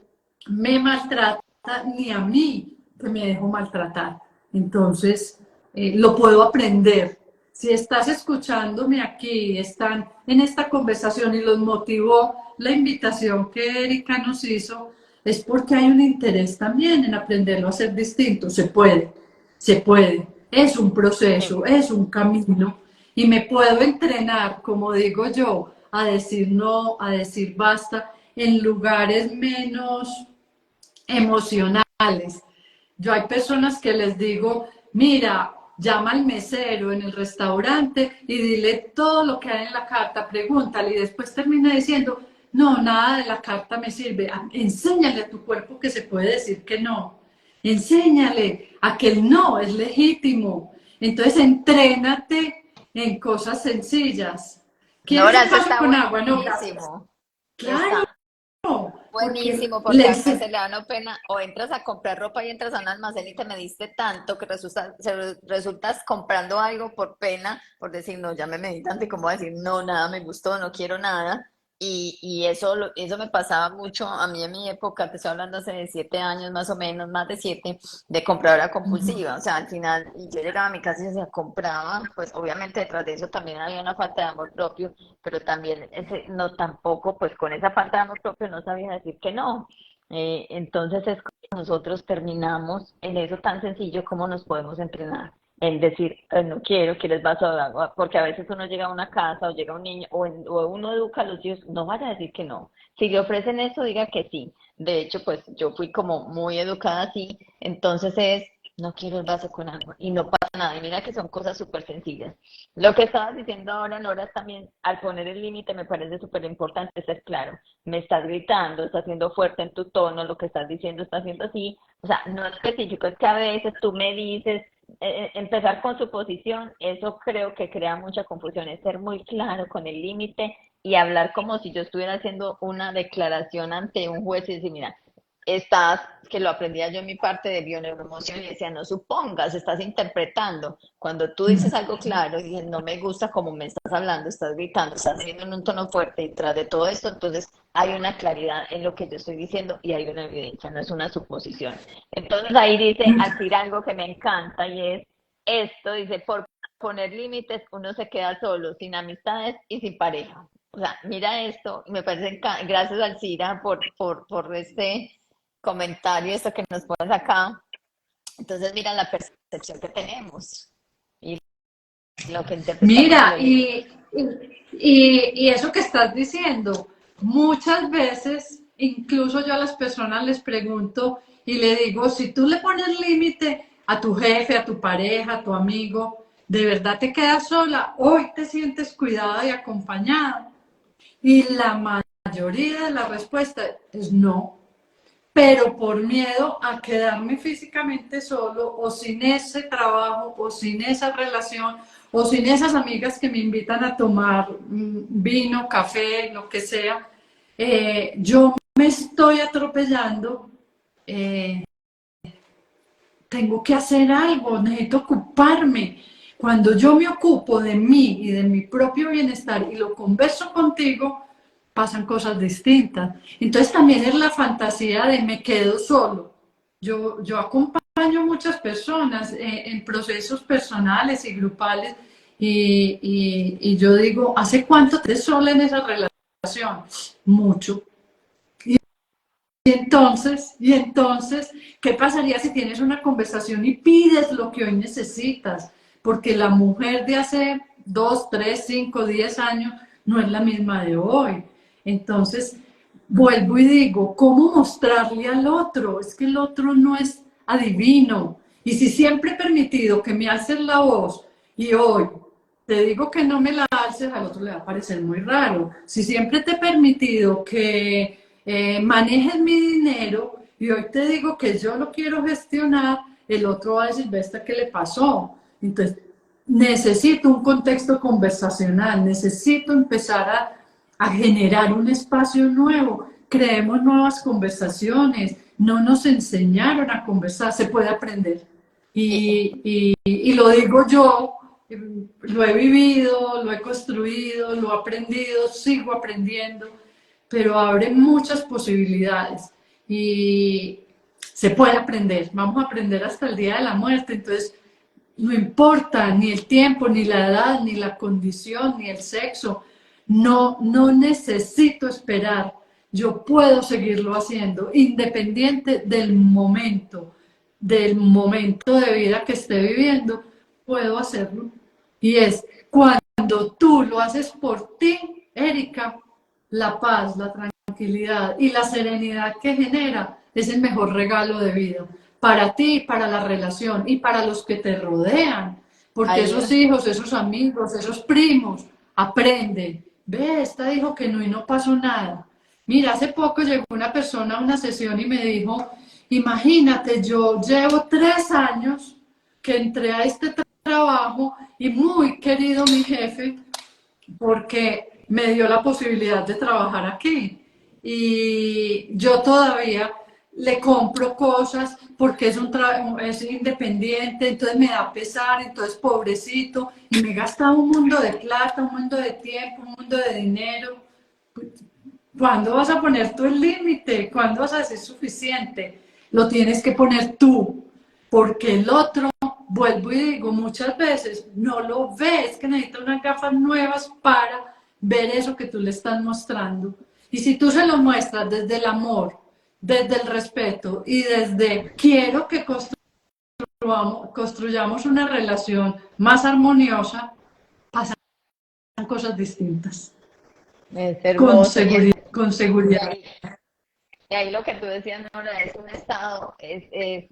me maltrata, ni a mí que me dejo maltratar. Entonces, lo puedo aprender. Si estás escuchándome aquí, están en esta conversación y los motivó la invitación que Erika nos hizo, es porque hay un interés también en aprenderlo a ser distinto. Se puede. Es un proceso, es un camino y me puedo entrenar, como digo yo, a decir no, a decir basta en lugares menos emocionales. Yo hay personas que les digo, mira, llama al mesero en el restaurante y dile todo lo que hay en la carta, pregúntale y después termina diciendo, no, nada de la carta me sirve. Enséñale a tu cuerpo que se puede decir que no. Enséñale a que el no es legítimo. Entonces, entrénate en cosas sencillas. ¿Quieres Nora, un eso vaso está con agua? No, gracias. buenísimo. Claro, Está porque buenísimo, porque a les... veces le da una pena, o entras a comprar ropa y entras a un almacén y te mediste tanto que resultas comprando algo por pena, por decir, no, ya me medí tanto y como decir, no, nada me gustó, no quiero nada. Y eso, eso me pasaba mucho a mí en mi época, te estoy hablando hace 7 años más o menos, más de 7, de compradora compulsiva. O sea, al final, y yo llegaba a mi casa y se compraba, pues obviamente detrás de eso también había una falta de amor propio, pero también ese, no tampoco, pues con esa falta de amor propio no sabía decir que no. Entonces es como nosotros terminamos en eso tan sencillo como nos podemos entrenar. En decir, no quiero, quieres vaso de agua, porque a veces uno llega a una casa o llega un niño o uno educa a los hijos, no vaya a decir que no. Si le ofrecen eso, diga que sí. De hecho, pues yo fui como muy educada así, entonces es, no quiero el vaso con agua y no pasa nada. Y mira que son cosas súper sencillas. Lo que estabas diciendo ahora, Nora, también al poner el límite me parece súper importante ser claro. Me estás gritando, estás siendo fuerte en tu tono, lo que estás diciendo está siendo así. O sea, no específico, es que a veces tú me dices, empezar con su posición, eso creo que crea mucha confusión, es ser muy claro con el límite y hablar como si yo estuviera haciendo una declaración ante un juez y decir, mira, estás, que lo aprendía yo en mi parte de bioneuroemoción y decía, no supongas, estás interpretando. Cuando tú dices algo claro y dices, no me gusta como me estás hablando, estás gritando, estás haciendo en un tono fuerte y tras de todo esto, entonces hay una claridad en lo que yo estoy diciendo y hay una evidencia, no es una suposición. Entonces ahí dice, al decir algo que me encanta y es esto, dice, por poner límites uno se queda solo, sin amistades y sin pareja. O sea, mira esto, me parece, gracias Alcira por este comentario, esto que nos pones acá. Entonces, mira la percepción que tenemos y lo que interpretamos de Mira, los límites. y eso que estás diciendo, muchas veces, incluso yo a las personas les pregunto y le digo, si tú le pones límite a tu jefe, a tu pareja, a tu amigo, ¿de verdad te quedas sola? ¿Hoy te sientes cuidada y acompañada? Y la mayoría de la respuesta es no, pero por miedo a quedarme físicamente solo o sin ese trabajo o sin esa relación o sin esas amigas que me invitan a tomar vino, café, lo que sea, yo me estoy atropellando, eh, tengo que hacer algo, necesito ocuparme. Cuando yo me ocupo de mí y de mi propio bienestar y lo converso contigo, pasan cosas distintas. Entonces también es la fantasía de me quedo solo. Yo acompaño muchas personas en procesos personales y grupales y yo digo, ¿hace cuánto te sola en esa relación? Mucho. Y entonces, ¿qué pasaría si tienes una conversación y pides lo que hoy necesitas? Porque la mujer de hace 2, 3, 5, 10 años no es la misma de hoy. Entonces, vuelvo y digo, ¿cómo mostrarle al otro? Es que el otro no es adivino. Y si siempre he permitido que me alces la voz y hoy te digo que no me la alces, al otro le va a parecer muy raro. Si siempre te he permitido que manejes mi dinero y hoy te digo que yo lo quiero gestionar, el otro va a decir, ¿ve esta qué le pasó? Entonces, necesito un contexto conversacional, necesito empezar a generar un espacio nuevo. Creemos nuevas conversaciones, no nos enseñaron a conversar, se puede aprender. Y lo digo yo, lo he vivido, lo he construido, lo he aprendido, sigo aprendiendo, pero abre muchas posibilidades y se puede aprender. Vamos a aprender hasta el día de la muerte, entonces no importa ni el tiempo, ni la edad, ni la condición, ni el sexo. No necesito esperar. Yo puedo seguirlo haciendo independiente del momento de vida que esté viviendo, puedo hacerlo. Y es cuando tú lo haces por ti, Erika, la paz, la tranquilidad y la serenidad que genera es el mejor regalo de vida para ti, para la relación y para los que te rodean, porque Ahí, esos hijos, esos amigos, esos primos aprenden. Ve, esta dijo que no y no pasó nada. Mira, hace poco llegó una persona a una sesión y me dijo, imagínate, yo llevo 3 años que entré a este trabajo y muy querido mi jefe porque me dio la posibilidad de trabajar aquí. Y yo todavía le compro cosas porque es independiente, entonces me da pesar, entonces pobrecito, y me gasta un mundo de plata, un mundo de tiempo, un mundo de dinero. ¿Cuándo vas a poner tú el límite? ¿Cuándo vas a decir suficiente? Lo tienes que poner tú, porque el otro, vuelvo y digo muchas veces, no lo ves, que necesita unas gafas nuevas para ver eso que tú le estás mostrando. Y si tú se lo muestras desde el amor, desde el respeto y desde quiero que construyamos una relación más armoniosa, pasan cosas distintas, es hermoso. con Y seguridad. ahí, y ahí lo que tú decías, Nora, es un estado, es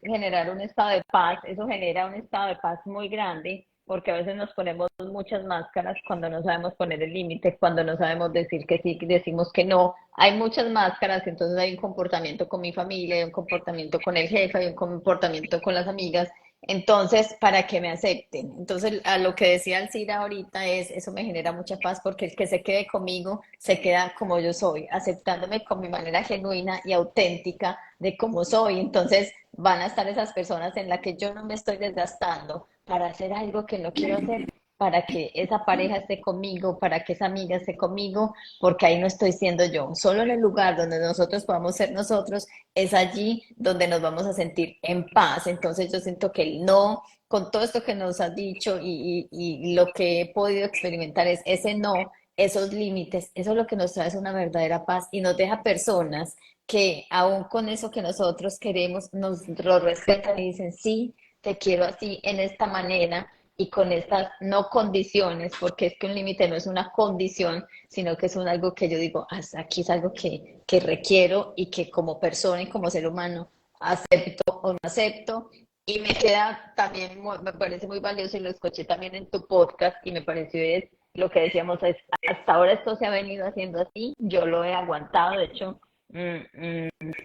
generar un estado de paz, eso genera un estado de paz muy grande, porque a veces nos ponemos muchas máscaras cuando no sabemos poner el límite, cuando no sabemos decir que sí, que decimos que no. Hay muchas máscaras, entonces hay un comportamiento con mi familia, hay un comportamiento con el jefe, hay un comportamiento con las amigas. Entonces, para que me acepten. Entonces, a lo que decía Alcira ahorita es, eso me genera mucha paz porque el que se quede conmigo se queda como yo soy, aceptándome con mi manera genuina y auténtica de cómo soy. Entonces, van a estar esas personas en las que yo no me estoy desgastando para hacer algo que no quiero hacer, para que esa pareja esté conmigo, para que esa amiga esté conmigo, porque ahí no estoy siendo yo. Solo en el lugar donde nosotros podamos ser nosotros es allí donde nos vamos a sentir en paz. Entonces yo siento que el no, con todo esto que nos has dicho y lo que he podido experimentar es ese no, esos límites, eso es lo que nos trae es una verdadera paz y nos deja personas que aún con eso que nosotros queremos, nos lo respetan y dicen, sí, te quiero así, en esta manera y con estas no condiciones, porque es que un límite no es una condición, sino que es un algo que yo digo, hasta aquí es algo que requiero y que como persona y como ser humano acepto o no acepto. Y me queda también, me parece muy valioso y lo escuché también en tu podcast y me pareció es lo que decíamos, es, hasta ahora esto se ha venido haciendo así, yo lo he aguantado, de hecho,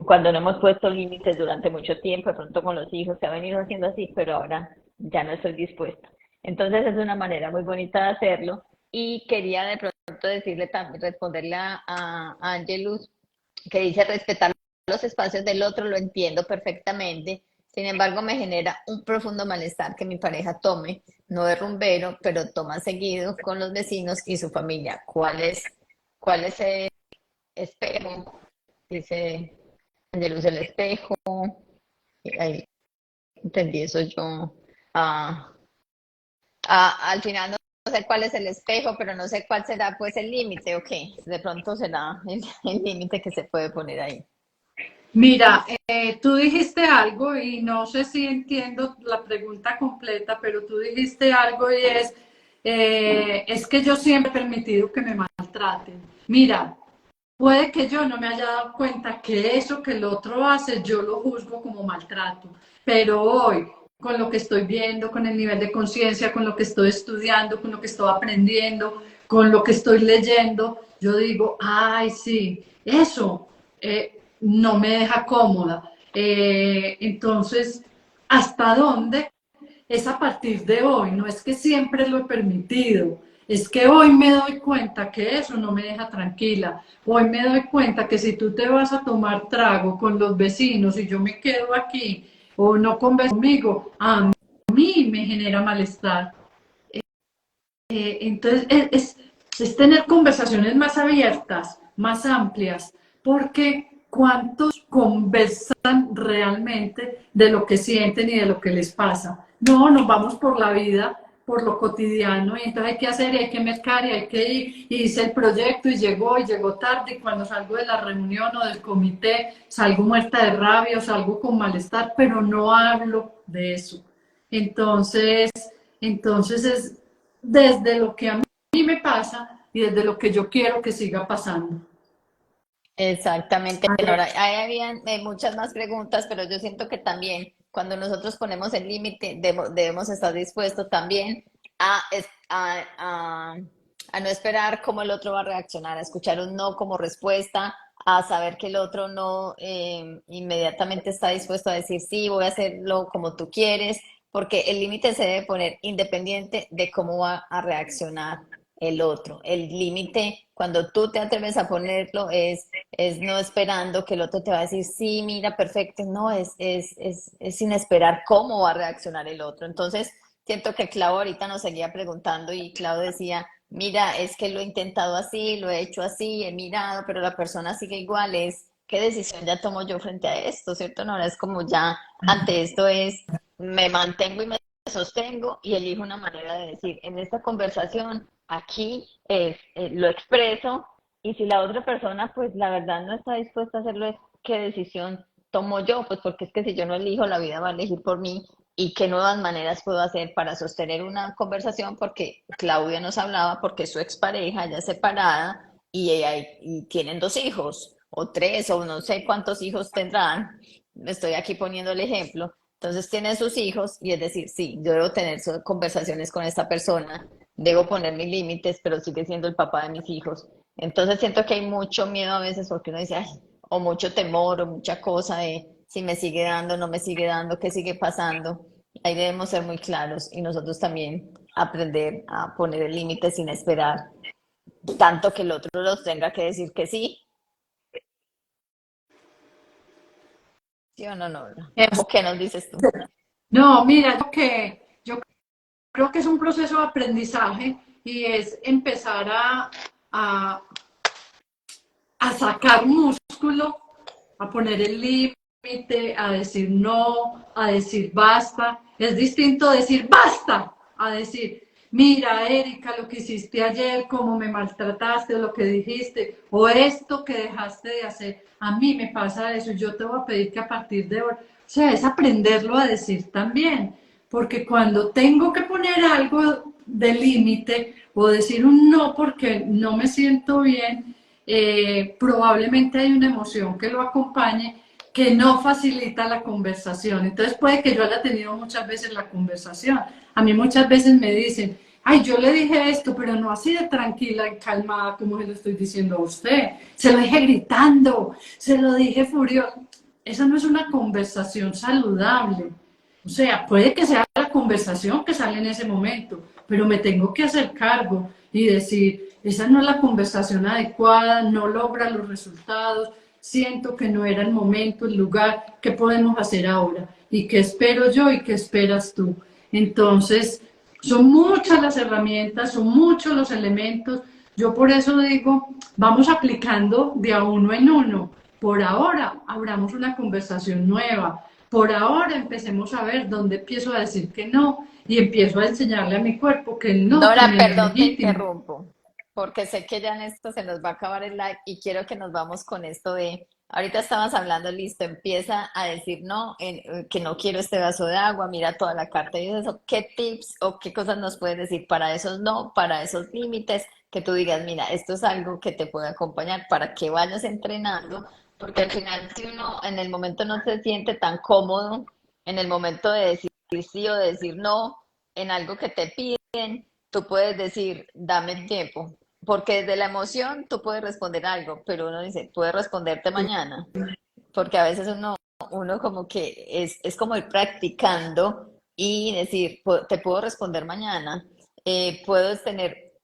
cuando no hemos puesto límites durante mucho tiempo, de pronto con los hijos se ha venido haciendo así, pero ahora ya no estoy dispuesta. Entonces es una manera muy bonita de hacerlo y quería de pronto decirle también, responderle a Angelus que dice respetar los espacios del otro, lo entiendo perfectamente. Sin embargo, me genera un profundo malestar que mi pareja tome, no de rumbero, pero toma seguido con los vecinos y su familia. Cuál es el espejo? Dice Angelus el espejo. Ahí entendí eso yo. Ah, al final no sé cuál es el espejo, pero no sé cuál será pues el límite, ok. De pronto será el límite que se puede poner ahí. Mira, tú dijiste algo y no sé si entiendo la pregunta completa, pero tú dijiste algo y es que yo siempre he permitido que me maltraten. Mira, puede que yo no me haya dado cuenta que eso que el otro hace, yo lo juzgo como maltrato, pero hoy con lo que estoy viendo, con el nivel de conciencia, con lo que estoy estudiando, con lo que estoy aprendiendo, con lo que estoy leyendo, yo digo, ay, sí, eso no me deja cómoda. Entonces, ¿hasta dónde? Es a partir de hoy, no es que siempre lo he permitido, es que hoy me doy cuenta que eso no me deja tranquila. Hoy me doy cuenta que si tú te vas a tomar trago con los vecinos y yo me quedo aquí o no conversas conmigo, a mí me genera malestar. Entonces, es tener conversaciones más abiertas, más amplias, porque ¿cuántos conversan realmente de lo que sienten y de lo que les pasa? No, nos vamos por la vida, por lo cotidiano, y entonces hay que hacer, y hay que mercar, y hay que ir, y hice el proyecto, y llegó tarde, y cuando salgo de la reunión o del comité, salgo muerta de rabia, o salgo con malestar, pero no hablo de eso. Entonces, entonces es desde lo que a mí me pasa y desde lo que yo quiero que siga pasando. Exactamente, Nora. Ahí habían muchas más preguntas, pero yo siento que también cuando nosotros ponemos el límite debemos estar dispuestos también a no esperar cómo el otro va a reaccionar, a escuchar un no como respuesta, a saber que el otro no inmediatamente está dispuesto a decir sí, voy a hacerlo como tú quieres, porque el límite se debe poner independiente de cómo va a reaccionar el otro. El límite, cuando tú te atreves a ponerlo, es no esperando que el otro te va a decir, sí, mira, perfecto, no, es sin esperar cómo va a reaccionar el otro. Entonces, siento que Clau ahorita nos seguía preguntando y Clau decía, mira, es que lo he intentado así, lo he hecho así, he mirado, pero la persona sigue igual, ¿qué decisión ya tomo yo frente a esto, cierto? No, es como ya ante esto me mantengo y me sostengo y elijo una manera de decir, en esta conversación, aquí lo expreso y si la otra persona, pues la verdad no está dispuesta a hacerlo, ¿qué decisión tomo yo? Pues porque es que si yo no elijo, la vida va a elegir por mí y qué nuevas maneras puedo hacer para sostener una conversación, porque Claudia nos hablaba porque es su expareja, ya separada, y tienen 2 hijos, o 3, o no sé cuántos hijos tendrán. Estoy aquí poniendo el ejemplo. Entonces tienen sus hijos y es decir, sí, yo debo tener conversaciones con esta persona, debo poner mis límites, pero sigue siendo el papá de mis hijos. Entonces siento que hay mucho miedo a veces porque uno dice, ay, o mucho temor o mucha cosa de si me sigue dando, no me sigue dando, qué sigue pasando. Ahí debemos ser muy claros y nosotros también aprender a poner el límite sin esperar tanto que el otro nos tenga que decir que sí. ¿Sí o no, no? ¿O qué nos dices tú? No, mira, yo creo que es un proceso de aprendizaje y es empezar a, a sacar músculo, a poner el límite, a decir no, a decir basta. Es distinto decir basta a decir, mira, Erika, lo que hiciste ayer, cómo me maltrataste, o lo que dijiste, o esto que dejaste de hacer. A mí me pasa eso, yo te voy a pedir que a partir de hoy, o sea, es aprenderlo a decir también, porque cuando tengo que poner algo de límite o decir un no porque no me siento bien, probablemente hay una emoción que lo acompañe que no facilita la conversación. Entonces puede que yo haya tenido muchas veces la conversación. A mí muchas veces me dicen, ay, yo le dije esto, pero no así de tranquila y calmada como se lo estoy diciendo a usted. Se lo dije gritando, se lo dije furioso. Esa no es una conversación saludable. O sea, puede que sea la conversación que sale en ese momento, pero me tengo que hacer cargo y decir, esa no es la conversación adecuada, no logra los resultados, siento que no era el momento, el lugar, ¿qué podemos hacer ahora? ¿Y qué espero yo y qué esperas tú? Entonces, son muchas las herramientas, son muchos los elementos. Yo por eso digo, vamos aplicando de a uno en uno. Por ahora, abramos una conversación nueva. Por ahora, empecemos a ver dónde empiezo a decir que no y empiezo a enseñarle a mi cuerpo que el no Nora, también es perdón, te legítimo. interrumpo, porque sé que ya en esto se nos va a acabar el live y quiero que nos vamos con esto de, ahorita estabas hablando, listo, empieza a decir no, que no quiero este vaso de agua, mira toda la carta y eso, ¿qué tips o qué cosas nos puedes decir para esos no, para esos límites, que tú digas, mira, esto es algo que te puede acompañar para que vayas entrenando, porque al final si uno en el momento no se siente tan cómodo, en el momento de decir sí o de decir no en algo que te piden, tú puedes decir, dame el tiempo. Porque desde la emoción tú puedes responder algo, pero uno dice, puedes responderte mañana. Porque a veces uno como que es como ir practicando y decir, te puedo responder mañana, puedes tener,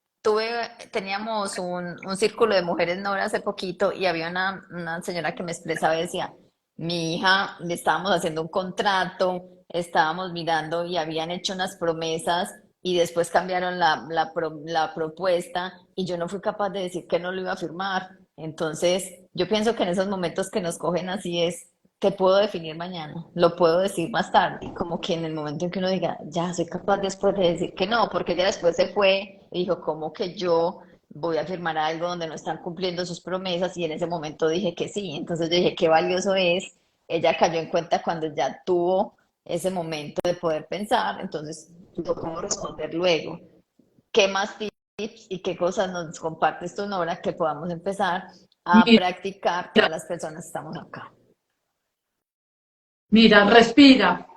teníamos un círculo de mujeres Nora hace poquito y había una señora que me expresaba y decía, mi hija, le estábamos haciendo un contrato, estábamos mirando y habían hecho unas promesas y después cambiaron la propuesta y yo no fui capaz de decir que no lo iba a firmar. Entonces, yo pienso que en esos momentos que nos cogen así es, te puedo definir mañana, lo puedo decir más tarde, como que en el momento en que uno diga, ya soy capaz después de decir que no, porque ella después se fue y dijo, ¿cómo que yo voy a firmar algo donde no están cumpliendo sus promesas? Y en ese momento dije que sí, entonces yo dije, qué valioso es. Ella cayó en cuenta cuando ya tuvo ese momento de poder pensar, entonces lo puedo responder luego. ¿Qué más tips y qué cosas nos compartes tú, Nora, que podamos empezar a Mira, practicar todas las personas que estamos acá? mira, respira.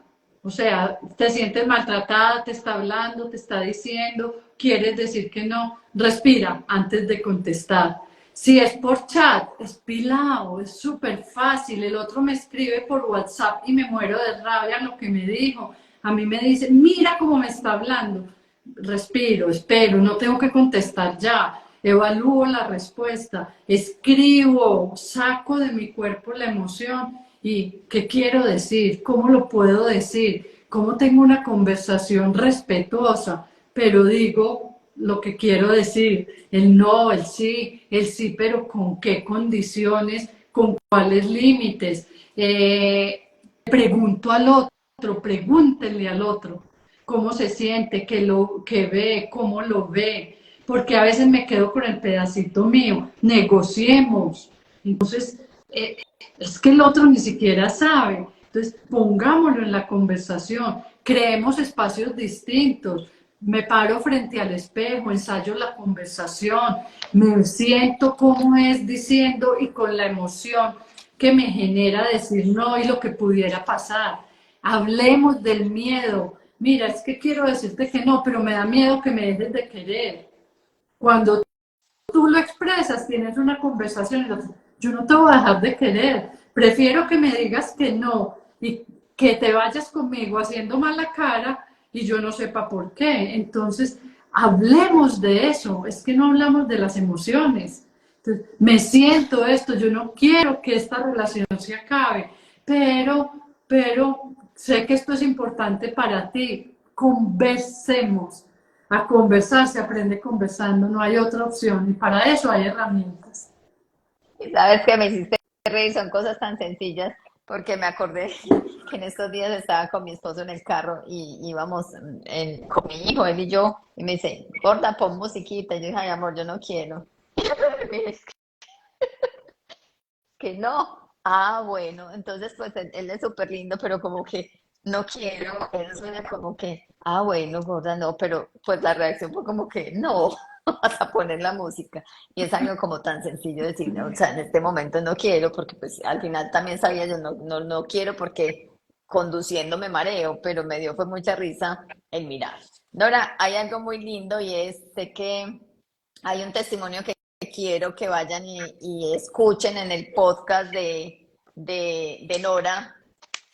O sea, te sientes maltratada, te está hablando, te está diciendo, quieres decir que no. Respira antes de contestar. Si es por chat, es pilado, es súper fácil. El otro me escribe por WhatsApp y me muero de rabia lo que me dijo. A mí me dice, mira cómo me está hablando. Respiro, espero, no tengo que contestar ya. Evalúo la respuesta, escribo, saco de mi cuerpo la emoción y qué quiero decir, cómo lo puedo decir, cómo tengo una conversación respetuosa, pero digo lo que quiero decir, el no, el sí, pero con qué condiciones, con cuáles límites. Pregunto al otro, pregúntenle al otro cómo se siente, qué lo que ve, cómo lo ve, porque a veces me quedo con el pedacito mío, negociemos. Entonces, es que el otro ni siquiera sabe. Entonces, pongámoslo en la conversación, creemos espacios distintos. Me paro frente al espejo, ensayo la conversación, me siento cómo es diciendo y con la emoción que me genera decir no y lo que pudiera pasar. Hablemos del miedo. Mira, es que quiero decirte que no, pero me da miedo que me dejes de querer. Cuando tú lo expresas, tienes una conversación y lo, yo no te voy a dejar de querer. Prefiero que me digas que no y que te vayas conmigo haciendo mala cara y yo no sepa por qué. Entonces, hablemos de eso. Es que no hablamos de las emociones. Entonces, me siento esto, yo no quiero que esta relación se acabe, pero sé que esto es importante para ti. Conversemos. A conversar se aprende conversando, no hay otra opción y para eso hay herramientas. Y sabes que me hiciste reír, son cosas tan sencillas, porque me acordé que en estos días estaba con mi esposo en el carro y íbamos con mi hijo, él y yo, y me dice, gorda, pon musiquita. Y yo dije, ay, amor, yo no quiero. Es que no. Ah, bueno, entonces pues él es súper lindo, pero como que no quiero, él suena como que, ah, bueno, gorda, no, pero pues la reacción fue como que no, vas a poner la música. Y es algo como tan sencillo decir, no, o sea, en este momento no quiero, porque pues al final también sabía yo, no quiero porque conduciendo me mareo, pero me dio fue mucha risa el mirar. Nora, hay algo muy lindo y es, sé que hay un testimonio que quiero que vayan y escuchen en el podcast de Nora,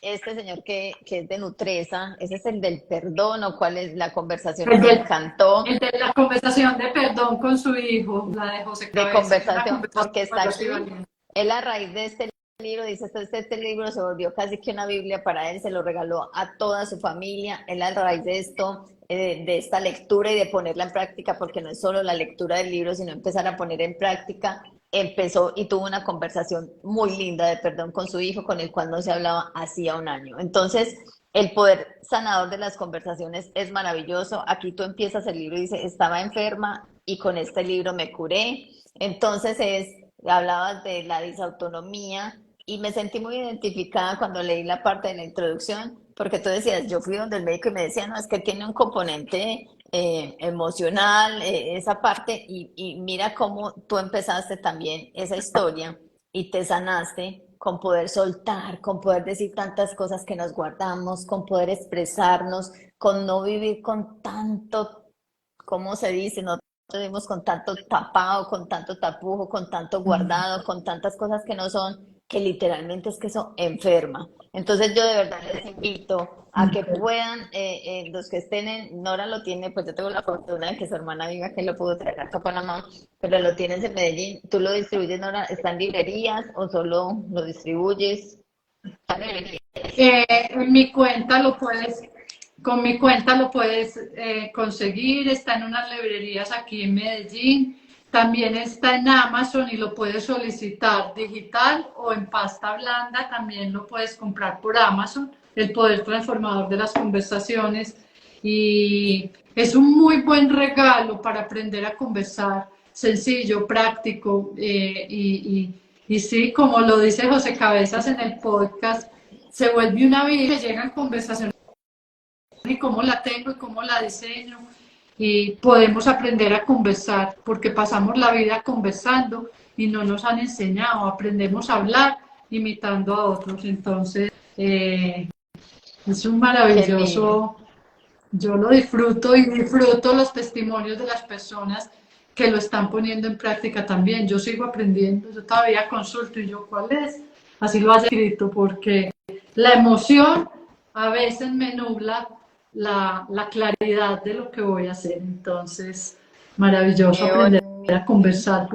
este señor que es de Nutresa, ese es el del perdón o cuál es la conversación, El me de, encantó el de la conversación de perdón con su hijo, la de José de Cabeza, es una conversación, conversación porque está valiosa y aquí, valiente. él a raíz de este libro, dice, este libro se volvió casi que una Biblia para él, se lo regaló a toda su familia, él a raíz de esto, de esta lectura y de ponerla en práctica, porque no es solo la lectura del libro, sino empezar a poner en práctica, empezó y tuvo una conversación muy linda de perdón con su hijo, con el cual no se hablaba hacía un año. Entonces, el poder sanador de las conversaciones es maravilloso. Aquí tú empiezas el libro y dice, estaba enferma y con este libro me curé. Entonces hablabas de la disautonomía y me sentí muy identificada cuando leí la parte de la introducción, porque tú decías, yo fui donde el médico y me decía, no, es que tiene un componente emocional, esa parte, y mira cómo tú empezaste también esa historia y te sanaste con poder soltar, con poder decir tantas cosas que nos guardamos, con poder expresarnos, con no vivir con tanto, ¿cómo se dice? No vivimos con tanto tapado, con tanto tapujo, con tanto guardado, con tantas cosas que no son, que literalmente es que eso enferma. Entonces yo de verdad les invito a que puedan, los que estén en, Nora lo tiene, pues yo tengo la fortuna de que su hermana viva que lo pudo traer acá a Panamá, pero lo tienes en Medellín, tú lo distribuyes, Nora, ¿está en librerías o solo lo distribuyes? ¿Está en librerías? En mi cuenta con mi cuenta lo puedes conseguir, está en unas librerías aquí en Medellín, también está en Amazon y lo puedes solicitar digital o en pasta blanda, también lo puedes comprar por Amazon, El poder transformador de las conversaciones, y es un muy buen regalo para aprender a conversar, sencillo, práctico, y sí, como lo dice José Cabezas en el podcast, se vuelve una vida, me llegan conversaciones y cómo la tengo y cómo la diseño, y podemos aprender a conversar porque pasamos la vida conversando y no nos han enseñado, aprendemos a hablar imitando a otros, entonces es un Qué lindo. maravilloso, yo lo disfruto y disfruto los testimonios de las personas que lo están poniendo en práctica también. Yo sigo aprendiendo, yo todavía consulto y yo, ¿cuál es? Así lo has escrito, porque la emoción a veces me nubla la claridad de lo que voy a hacer. Entonces, maravilloso Qué aprender a bonito. conversar.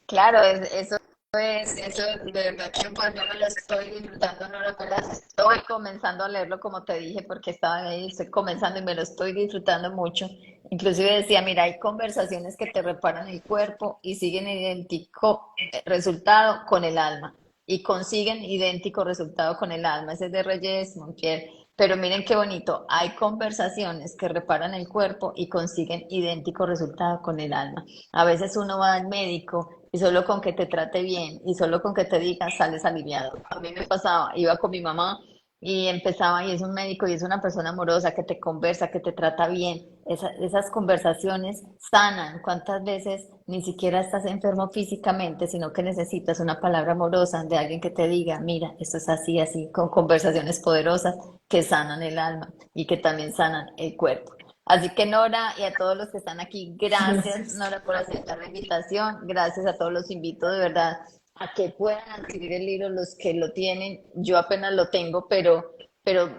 Claro, eso de verdad que pues yo me lo estoy disfrutando, no lo estoy comenzando a leerlo como te dije, porque estaba ahí, estoy comenzando y me lo estoy disfrutando mucho. Inclusive decía, mira, hay conversaciones que te reparan el cuerpo y siguen idéntico resultado con el alma, y consiguen idéntico resultado con el alma. Ese es de Reyes Montiel. Pero miren qué bonito, hay conversaciones que reparan el cuerpo y consiguen idéntico resultado con el alma. A veces uno va al médico y solo con que te trate bien y solo con que te diga sales aliviado. A mí me pasaba, iba con mi mamá y empezaba, y es un médico y es una persona amorosa que te conversa, que te trata bien. Esas conversaciones sanan. ¿Cuántas veces ni siquiera estás enfermo físicamente, sino que necesitas una palabra amorosa de alguien que te diga, mira, esto es así, así, con conversaciones poderosas que sanan el alma y que también sanan el cuerpo? Así que Nora, y a todos los que están aquí, gracias Gracias. Nora por aceptar la invitación, gracias a todos, los invito de verdad a que puedan adquirir el libro los que lo tienen. Yo apenas lo tengo, pero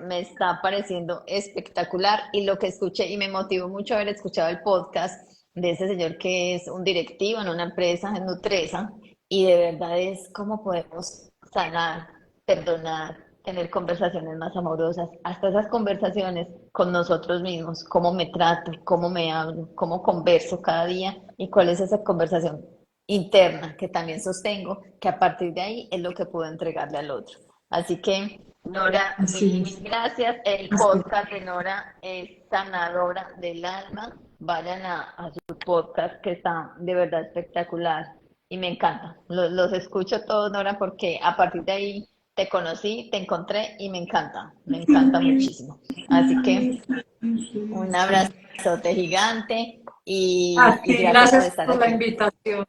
me está pareciendo espectacular, y lo que escuché, y me motivó mucho haber escuchado el podcast de ese señor que es un directivo en una empresa, en Nutresa, y de verdad es cómo podemos sanar, perdonar, tener conversaciones más amorosas, hasta esas conversaciones con nosotros mismos, cómo me trato, cómo me hablo, cómo converso cada día y cuál es esa conversación interna que también sostengo, que a partir de ahí es lo que puedo entregarle al otro. Así que, Nora, Así mil, es. mil gracias. El Así es. podcast de Nora es Sanadora del Alma. Vayan a su podcast, que está de verdad espectacular y me encanta. Los escucho todos, Nora, porque a partir de ahí te conocí, te encontré y me encanta muchísimo. Así que un abrazote gigante y Así, gracias por gracias estar por la aquí. invitación.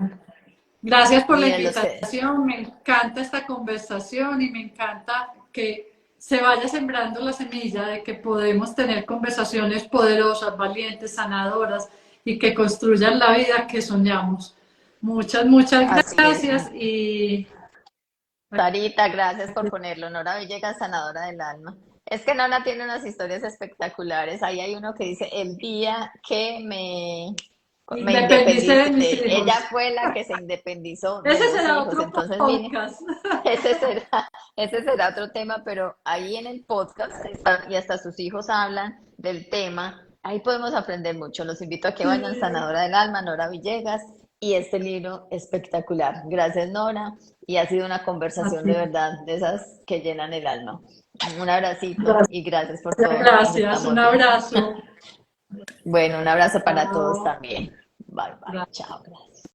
Gracias por la Y de los que invitación, me encanta esta conversación y me encanta que se vaya sembrando la semilla de que podemos tener conversaciones poderosas, valientes, sanadoras y que construyan la vida que soñamos. Muchas, muchas Así es. gracias y Sarita, gracias por ponerlo. Nora Villegas, sanadora del alma. Es que Nora tiene unas historias espectaculares. Ahí hay uno que dice, el día que me independicé de independicé. mis Ella hijos. fue la que se independizó de Ese los será hijos. otro Entonces, mire, podcast. ese será, ese será otro tema, pero ahí en el podcast y hasta sus hijos hablan del tema. Ahí podemos aprender mucho. Los invito a que vayan, Sí, Sanadora del Alma, Nora Villegas, y este libro espectacular. Gracias, Nora, y ha sido una conversación de así. verdad, de esas que llenan el alma. Un abracito Gracias, y gracias por todo. Nos gracias. Un estamos viendo. abrazo. Bueno, un abrazo para todos Chao. también. Bye, bye. Gracias. Chao, gracias.